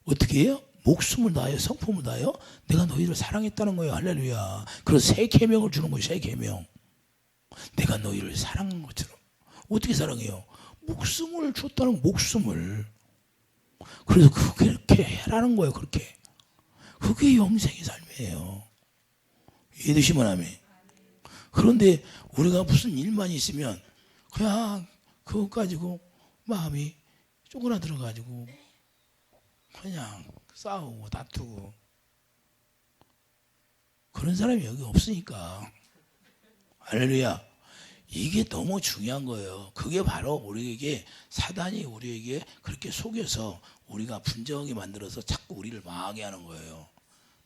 어떻게 해요? 목숨을 다하여 성품을 다하여 내가 너희를 사랑했다는 거예요. 할렐루야. 그래서 새 계명을 주는 거예요. 새 계명. 내가 너희를 사랑한 것처럼. 어떻게 사랑해요? 목숨을 줬다는 목숨을. 그래서 그렇게 해라는 거예요. 그렇게. 그게 영생의 삶이에요. 이해되시면 아멘. 그런데 우리가 무슨 일만 있으면 그냥 그것 가지고 마음이 쪼그라들어가지고 그냥 싸우고 다투고 그런 사람이 여기 없으니까. 할렐루야. 이게 너무 중요한 거예요. 그게 바로 우리에게 사단이 우리에게 그렇게 속여서 우리가 분쟁하게 만들어서 자꾸 우리를 망하게 하는 거예요.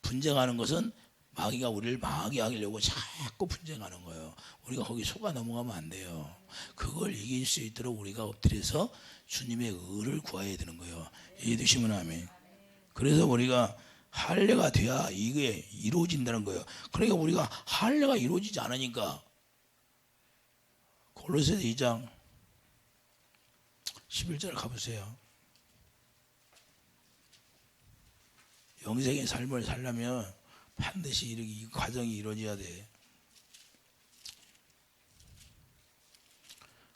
분쟁하는 것은 마귀가 우리를 망하게 하려고 자꾸 분쟁하는 거예요. 우리가 거기 속아 넘어가면 안 돼요. 그걸 이길 수 있도록 우리가 엎드려서 주님의 의를 구해야 되는 거예요. 이해되시면 아멘. 그래서 우리가 할례가 돼야 이게 이루어진다는 거예요. 그러니까 우리가 할례가 이루어지지 않으니까 골로새서 2장 11절 가보세요. 영생의 삶을 살려면 반드시 이렇게 이 과정이 이루어져야 돼.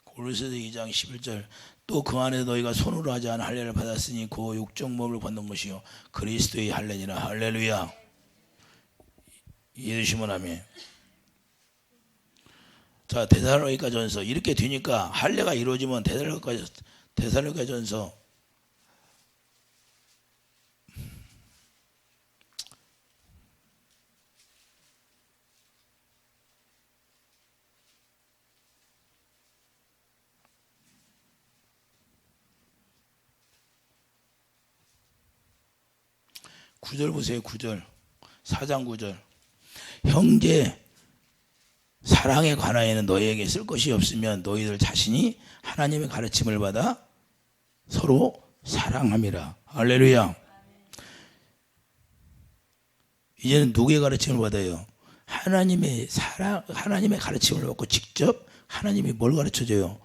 골로새서 2장 11절 또 그 안에 너희가 손으로 하지 않은 할례를 받았으니 그 육적 몸을 받는 것이요 그리스도의 할례니라. 할렐루야. 이해되시면 아멘. 자, 데살로니가전서 이렇게 되니까 할례가 이루어지면 데살로니가전서 9절 보세요. 9절 4장 9절 형제 사랑에 관하여는 너희에게 쓸 것이 없으면 너희들 자신이 하나님의 가르침을 받아 서로 사랑함이라. 할렐루야. 이제는 누구의 가르침을 받아요? 하나님의 가르침을 받고 직접 하나님이 뭘 가르쳐줘요?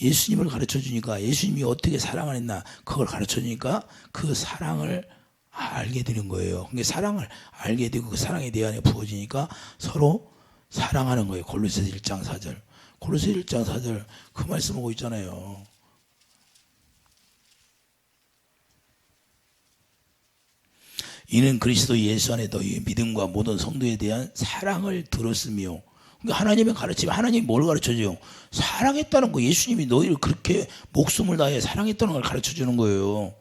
예수님을 가르쳐주니까 예수님이 어떻게 사랑을 했나 그걸 가르쳐주니까 그 사랑을 알게 되는 거예요. 그러니까 사랑을 알게 되고 그 사랑이 내 안에 부어지니까 서로 사랑하는 거예요. 골로새서 1장 4절. 골로새서 1장 4절 그 말씀하고 있잖아요. 이는 그리스도 예수 안에 너희의 믿음과 모든 성도에 대한 사랑을 들었으며 그러니까 하나님의 가르침, 하나님이 뭘 가르쳐줘요? 사랑했다는 거. 예수님이 너희를 그렇게 목숨을 다해 사랑했다는 걸 가르쳐주는 거예요.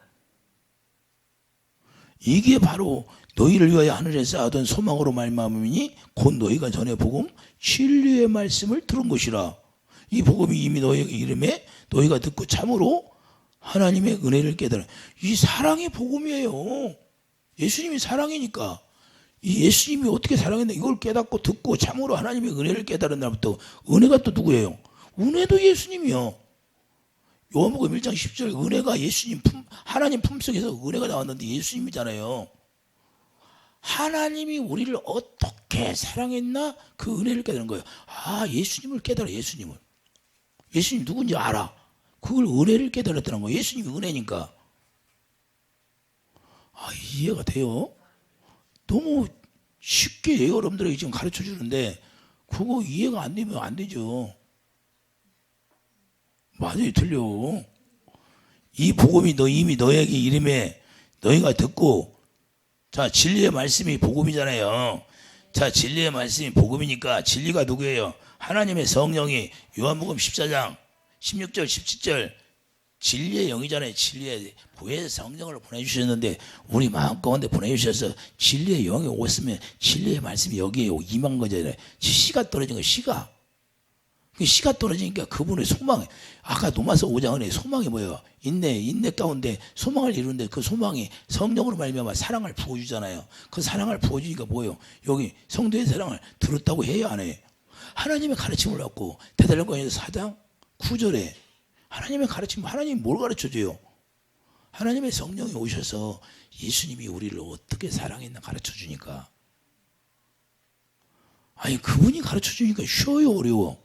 이게 바로 너희를 위하여 하늘에 쌓아둔 소망으로 말미암으니 곧 너희가 전에 복음 진리의 말씀을 들은 것이라. 이 복음이 이미 너희 이름에 너희가 듣고 참으로 하나님의 은혜를 깨달아. 이 사랑의 복음이에요. 예수님이 사랑이니까 이 예수님이 어떻게 사랑했나 이걸 깨닫고 듣고 참으로 하나님의 은혜를 깨달은 날부터 은혜가 또 누구예요? 은혜도 예수님이요. 요한복음 1장 10절 은혜가 하나님 품속에서 은혜가 나왔는데 예수님이잖아요. 하나님이 우리를 어떻게 사랑했나 그 은혜를 깨달은 거예요. 아, 예수님을 깨달아. 예수님 누군지 알아. 그걸 은혜를 깨달았다는 거예요. 예수님이 은혜니까. 아, 이해가 돼요? 너무 쉽게 여러분들에게 지금 가르쳐 주는데 그거 이해가 안 되면 안 되죠. 맞아요, 틀려. 이 복음이 이미 너에게 이름에 너희가 듣고, 자, 진리의 말씀이 복음이잖아요. 자, 진리의 말씀이 복음이니까 진리가 누구예요? 하나님의 성령이 요한복음 14장 16절 17절 진리의 영이잖아요. 진리의 부의 성령을 보내주셨는데 우리 마음 가운데 보내주셔서 진리의 영이 오셨으면 진리의 말씀이 여기에 임한 거잖아요. 씨가 떨어진 거예요. 씨가 떨어지니까 그분의 소망, 아까 로마서 5장에 소망이 뭐예요? 인내 가운데 소망을 이루는데 그 소망이 성령으로 말미암아 사랑을 부어주잖아요. 그 사랑을 부어주니까 뭐예요? 여기 성도의 사랑을 들었다고 해야 안 해요? 하나님의 가르침을 받고 데살로니가서 4장 9절에 하나님의 가르침, 하나님이 뭘 가르쳐줘요? 하나님의 성령이 오셔서 예수님이 우리를 어떻게 사랑했나 가르쳐주니까. 아니, 그분이 가르쳐주니까 쉬워요, 어려워?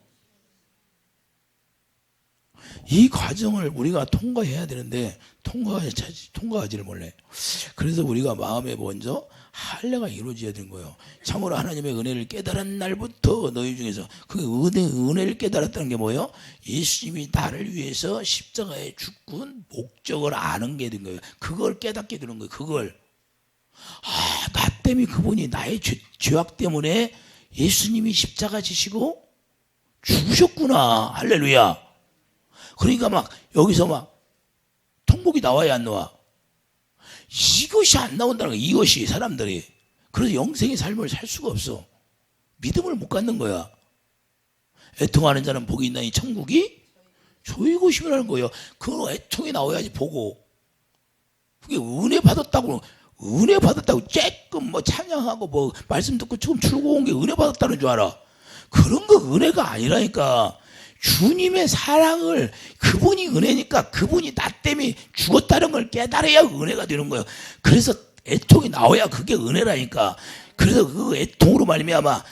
이 과정을 우리가 통과해야 되는데 통과하지를 못해. 그래서 우리가 마음에 먼저 할례가 이루어져야 되는 거예요. 참으로 하나님의 은혜를 깨달은 날부터 너희 중에서 그 은혜를 깨달았다는 게 뭐예요? 예수님이 나를 위해서 십자가에 죽은 목적을 아는 게 된 거예요. 그걸 깨닫게 되는 거예요. 그걸. 아, 나 때문에 그분이 나의 죄악 때문에 예수님이 십자가 지시고 죽으셨구나. 할렐루야. 그러니까 막 여기서 막 통곡이 나와야 안 나와? 이것이 안 나온다는 거야. 이것이 사람들이. 그래서 영생의 삶을 살 수가 없어. 믿음을 못 갖는 거야. 애통하는 자는 복이 있나니 천국이 저희 곳이라는 거예요. 그 애통이 나와야지 보고. 그게 은혜 받았다고 쬐끔 뭐 찬양하고 뭐 말씀 듣고 조금 즐거운 게 은혜 받았다는 줄 알아. 그런 거 은혜가 아니라니까. 주님의 사랑을, 그분이 은혜니까 그분이 나 때문에 죽었다는 걸 깨달아야 은혜가 되는 거예요. 그래서 애통이 나와야 그게 은혜라니까. 그래서 그 애통으로 말미암아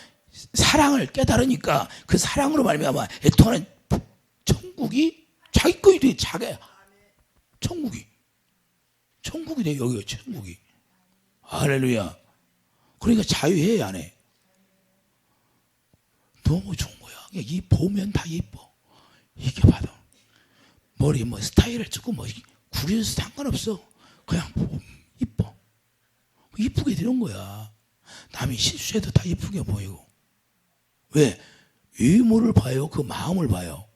사랑을 깨달으니까 그 사랑으로 말미암아 애통하는 천국이 자기 거이 돼. 자기야. 천국이 돼. 여기가 천국이. 할렐루야. 그러니까 자유해 안 해? 너무 좋은 거야. 이 보면 다 예뻐. 이게 봐도 머리 뭐 스타일을 찍고 뭐 구려서 상관없어. 그냥 보면 이뻐. 이쁘게 되는 거야. 남이 실수해도 다 이쁘게 보이고. 왜? 외모를 봐요? 그 마음을 봐요?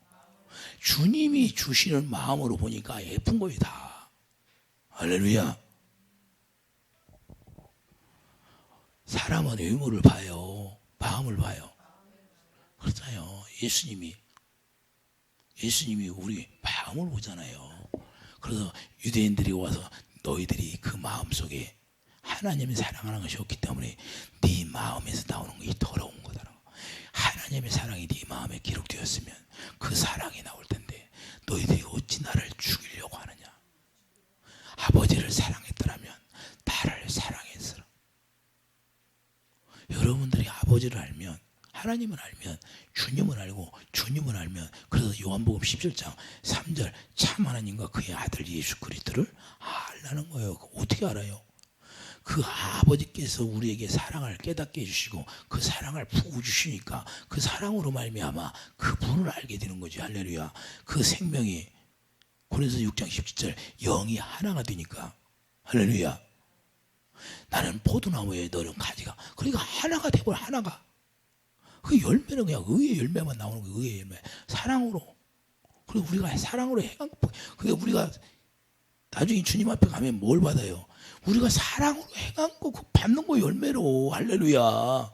주님이 주시는 마음으로 보니까 예쁜 거예요 다. 할렐루야. 사람은 외모를 봐요. 마음을 봐요. 그렇잖아요. 예수님이 우리 마음을 보잖아요. 그래서 유대인들이 와서 너희들이 그 마음속에 하나님의 사랑하는 것이 없기 때문에 네 마음에서 나오는 것이 더러운 거다. 하나님의 사랑이 네 마음에 기록되었으면 그 사랑이 나올 텐데 너희들이 어찌 나를 죽이려고 하느냐. 아버지를 사랑했더라면 나를 사랑했으라. 여러분들이 아버지를 알면, 하나님을 알면, 주님을 알면, 그래서 요한복음 17장 3절 참 하나님과 그의 아들 예수 그리스도를 알라는 거예요. 어떻게 알아요? 그 아버지께서 우리에게 사랑을 깨닫게 해주시고 그 사랑을 부어주시니까 그 사랑으로 말미암아 그분을 알게 되는 거지. 할렐루야. 그 생명이 고린도서 6장 17절 영이 하나가 되니까. 할렐루야. 나는 포도나무에 너는 가지가. 그러니까 하나가 되고 하나가. 그 열매는 그냥 의의 열매만 나오는 거예요. 의의 열매. 사랑으로. 그리고 우리가 사랑으로 행한 것. 그러니까 우리가 나중에 주님 앞에 가면 뭘 받아요? 우리가 사랑으로 행한 거 받는 거 열매로. 할렐루야.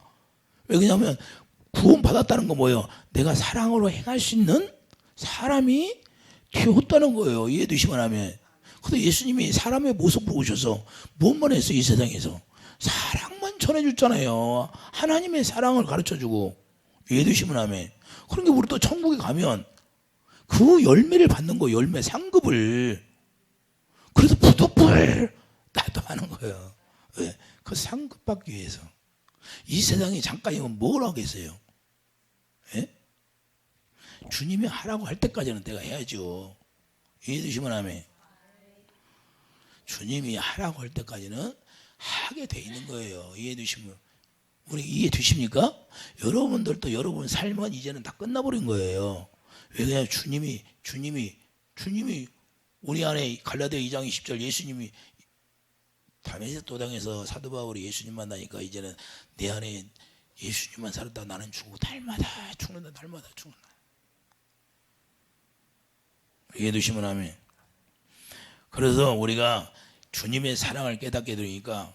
왜 그러냐면 구원 받았다는 거 뭐예요? 내가 사랑으로 행할 수 있는 사람이 되었다는 거예요. 이해되시면 하면. 근데 예수님이 사람의 모습으로 오셔서 무엇만 했어요? 이 세상에서 사랑만 전해줬잖아요. 하나님의 사랑을 가르쳐주고. 이해되시면 하면. 그러니까 우리 또 천국에 가면 그 열매를 받는 거, 열매 상급을. 그래서 부득불 나도 하는 거예요. 왜? 그 상급 받기 위해서. 이 세상에 잠깐이면 뭘 하겠어요? 예? 주님이 하라고 할 때까지는 내가 해야죠. 이해되시면 아멘. 주님이 하라고 할 때까지는 하게 돼 있는 거예요. 이해되시면. 우리 이해되십니까? 여러분들도 여러분 삶은 이제는 다 끝나버린 거예요. 왜냐하면 주님이 우리 안에 갈라디아 2장 20절 예수님이 다메섹 도당에서 사도 바울이 예수님 만나니까 이제는 내 안에 예수님만 살았다 나는 죽고 날마다 죽는다 날마다 죽는다. 이해되시면 아멘. 그래서 우리가 주님의 사랑을 깨닫게 되니까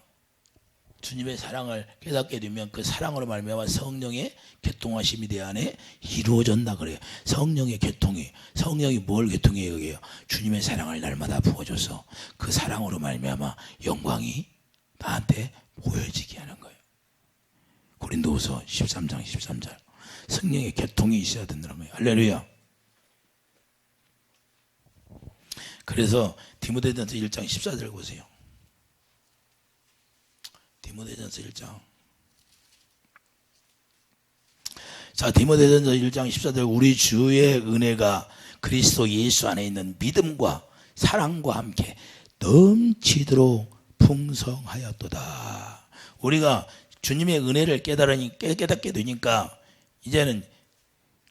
주님의 사랑을 깨닫게 되면 그 사랑으로 말미암아 성령의 교통하심이 내 안에 이루어졌다 그래요. 성령의 교통이, 성령이 뭘 교통해요? 여기요. 주님의 사랑을 날마다 부어줘서 그 사랑으로 말미암아 영광이 나한테 보여지게 하는 거예요. 고린도후서 13장 13절. 성령의 교통이 있어야 된다는 거예요. 할렐루야. 그래서 디모데전서 1장 14절 보세요. 디모데전서 1장. 자, 디모데전서 1장 14절. 우리 주의 은혜가 그리스도 예수 안에 있는 믿음과 사랑과 함께 넘치도록 풍성하였도다. 우리가 주님의 은혜를 깨닫게 되니까 이제는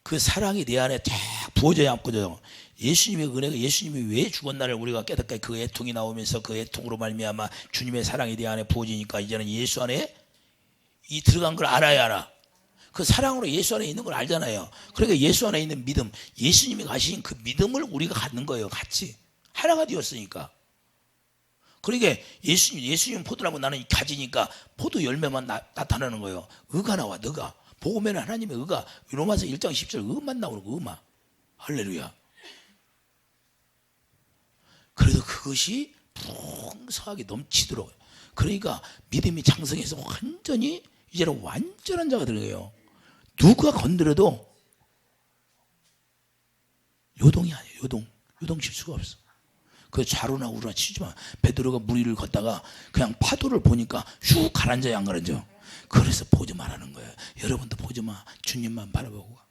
그 사랑이 내 안에 쫙 부어져야 하거든요. 예수님의 은혜가 예수님이 왜 죽었나를 우리가 깨닫게 그 애통이 나오면서 그 애통으로 말미암아 주님의 사랑이 내 안에 부어지니까 이제는 예수 안에 이 들어간 걸 알아야 알아. 그 사랑으로 예수 안에 있는 걸 알잖아요. 그러니까 예수 안에 있는 믿음, 예수님이 가신 그 믿음을 우리가 갖는 거예요. 같이 하나가 되었으니까. 그러니까 예수님 포도나무 나는 가지니까 포도 열매만 나타나는 거예요. 의가 나와. 너가 복음에는 하나님의 의가 로마서 1장 10절 의만 나오는 거. 의만. 할렐루야. 그래서 그것이 풍성하게 넘치도록. 그러니까 믿음이 장성해서 완전히 이제는 완전한 자가 되는 거예요. 누가 건드려도 요동이 아니에요. 요동 칠 수가 없어. 그 좌로나 우로나 치지 마. 베드로가 물 위를 걷다가 그냥 파도를 보니까 슉 가라앉아야 안 가라앉아. 그래서 보지 말라는 거예요. 여러분도 보지 마. 주님만 바라보고 가.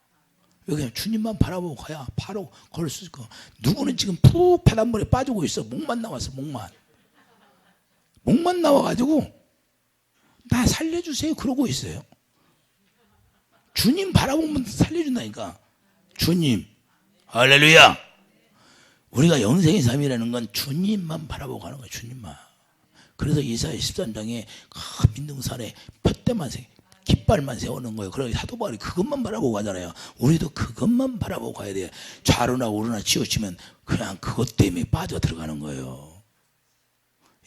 왜 그냥 주님만 바라보고 가야 바로 걸을 수 있고. 누구는 지금 푹 바닷물에 빠지고 있어. 목만 나왔어. 목만 나와가지고 나 살려주세요 그러고 있어요. 주님 바라보면 살려준다니까. 주님. 할렐루야. 우리가 영생의 삶이라는 건 주님만 바라보고 가는 거예요. 주님만. 그래서 이사야 13장에 민둥산에 푯대만 깃발만 세우는 거예요. 그러니까 사도 바울이 그것만 바라보고 가잖아요. 우리도 그것만 바라보고 가야 돼요. 좌로나 우로나 치우치면 그냥 그것 때문에 빠져 들어가는 거예요.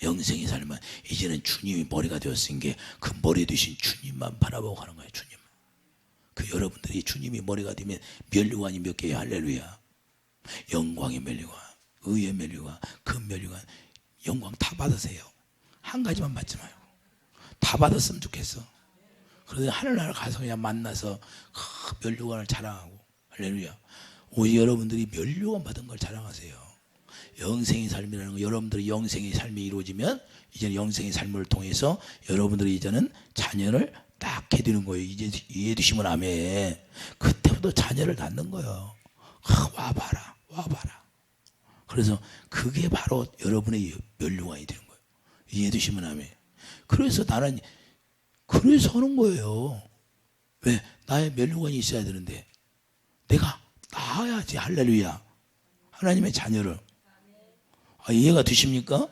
영생의 삶은 이제는 주님이 머리가 되었으니 그 머리 되신 주님만 바라보고 가는 거예요. 주님만. 그 여러분들이 주님이 머리가 되면 면류관이 몇 개예요? 할렐루야. 영광의 면류관, 의의 면류관, 그 면류관 영광 다 받으세요. 한 가지만 받지 말고 다 받았으면 좋겠어. 그래서 하늘나라 가서 그냥 만나서 면류관을 자랑하고. 할렐루야. 오직 여러분들이 면류관 받은 걸 자랑하세요. 영생의 삶이라는 거, 여러분들이 영생의 삶이 이루어지면 이제는 영생의 삶을 통해서 여러분들이 이제는 자녀를 낳게 되는 거예요. 이제 이해되시면 아멘. 그때부터 자녀를 낳는 거예요. 와봐라. 그래서 그게 바로 여러분의 면류관이 되는 거예요. 이해되시면 아멘. 그래서 나는 그래서 하는 거예요. 왜? 나의 면류관이 있어야 되는데 내가 낳아야지. 할렐루야. 하나님의 자녀를. 이해가 되십니까?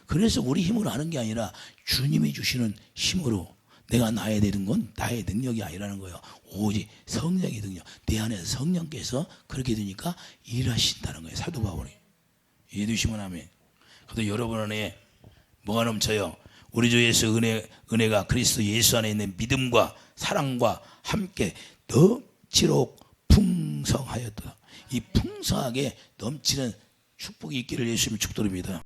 그래서 우리 힘으로 하는 게 아니라 주님이 주시는 힘으로 내가 낳아야 되는 건 나의 능력이 아니라는 거예요. 오직 성령의 능력. 내 안에서 성령께서 그렇게 되니까 일하신다는 거예요. 사도 바울이. 이해되시면 아멘. 그래서 여러분 안에 뭐가 넘쳐요? 우리 주 예수 은혜가 그리스도 예수 안에 있는 믿음과 사랑과 함께 넘치도록 풍성하였다. 이 풍성하게 넘치는 축복이 있기를 예수님이 축도드립니다.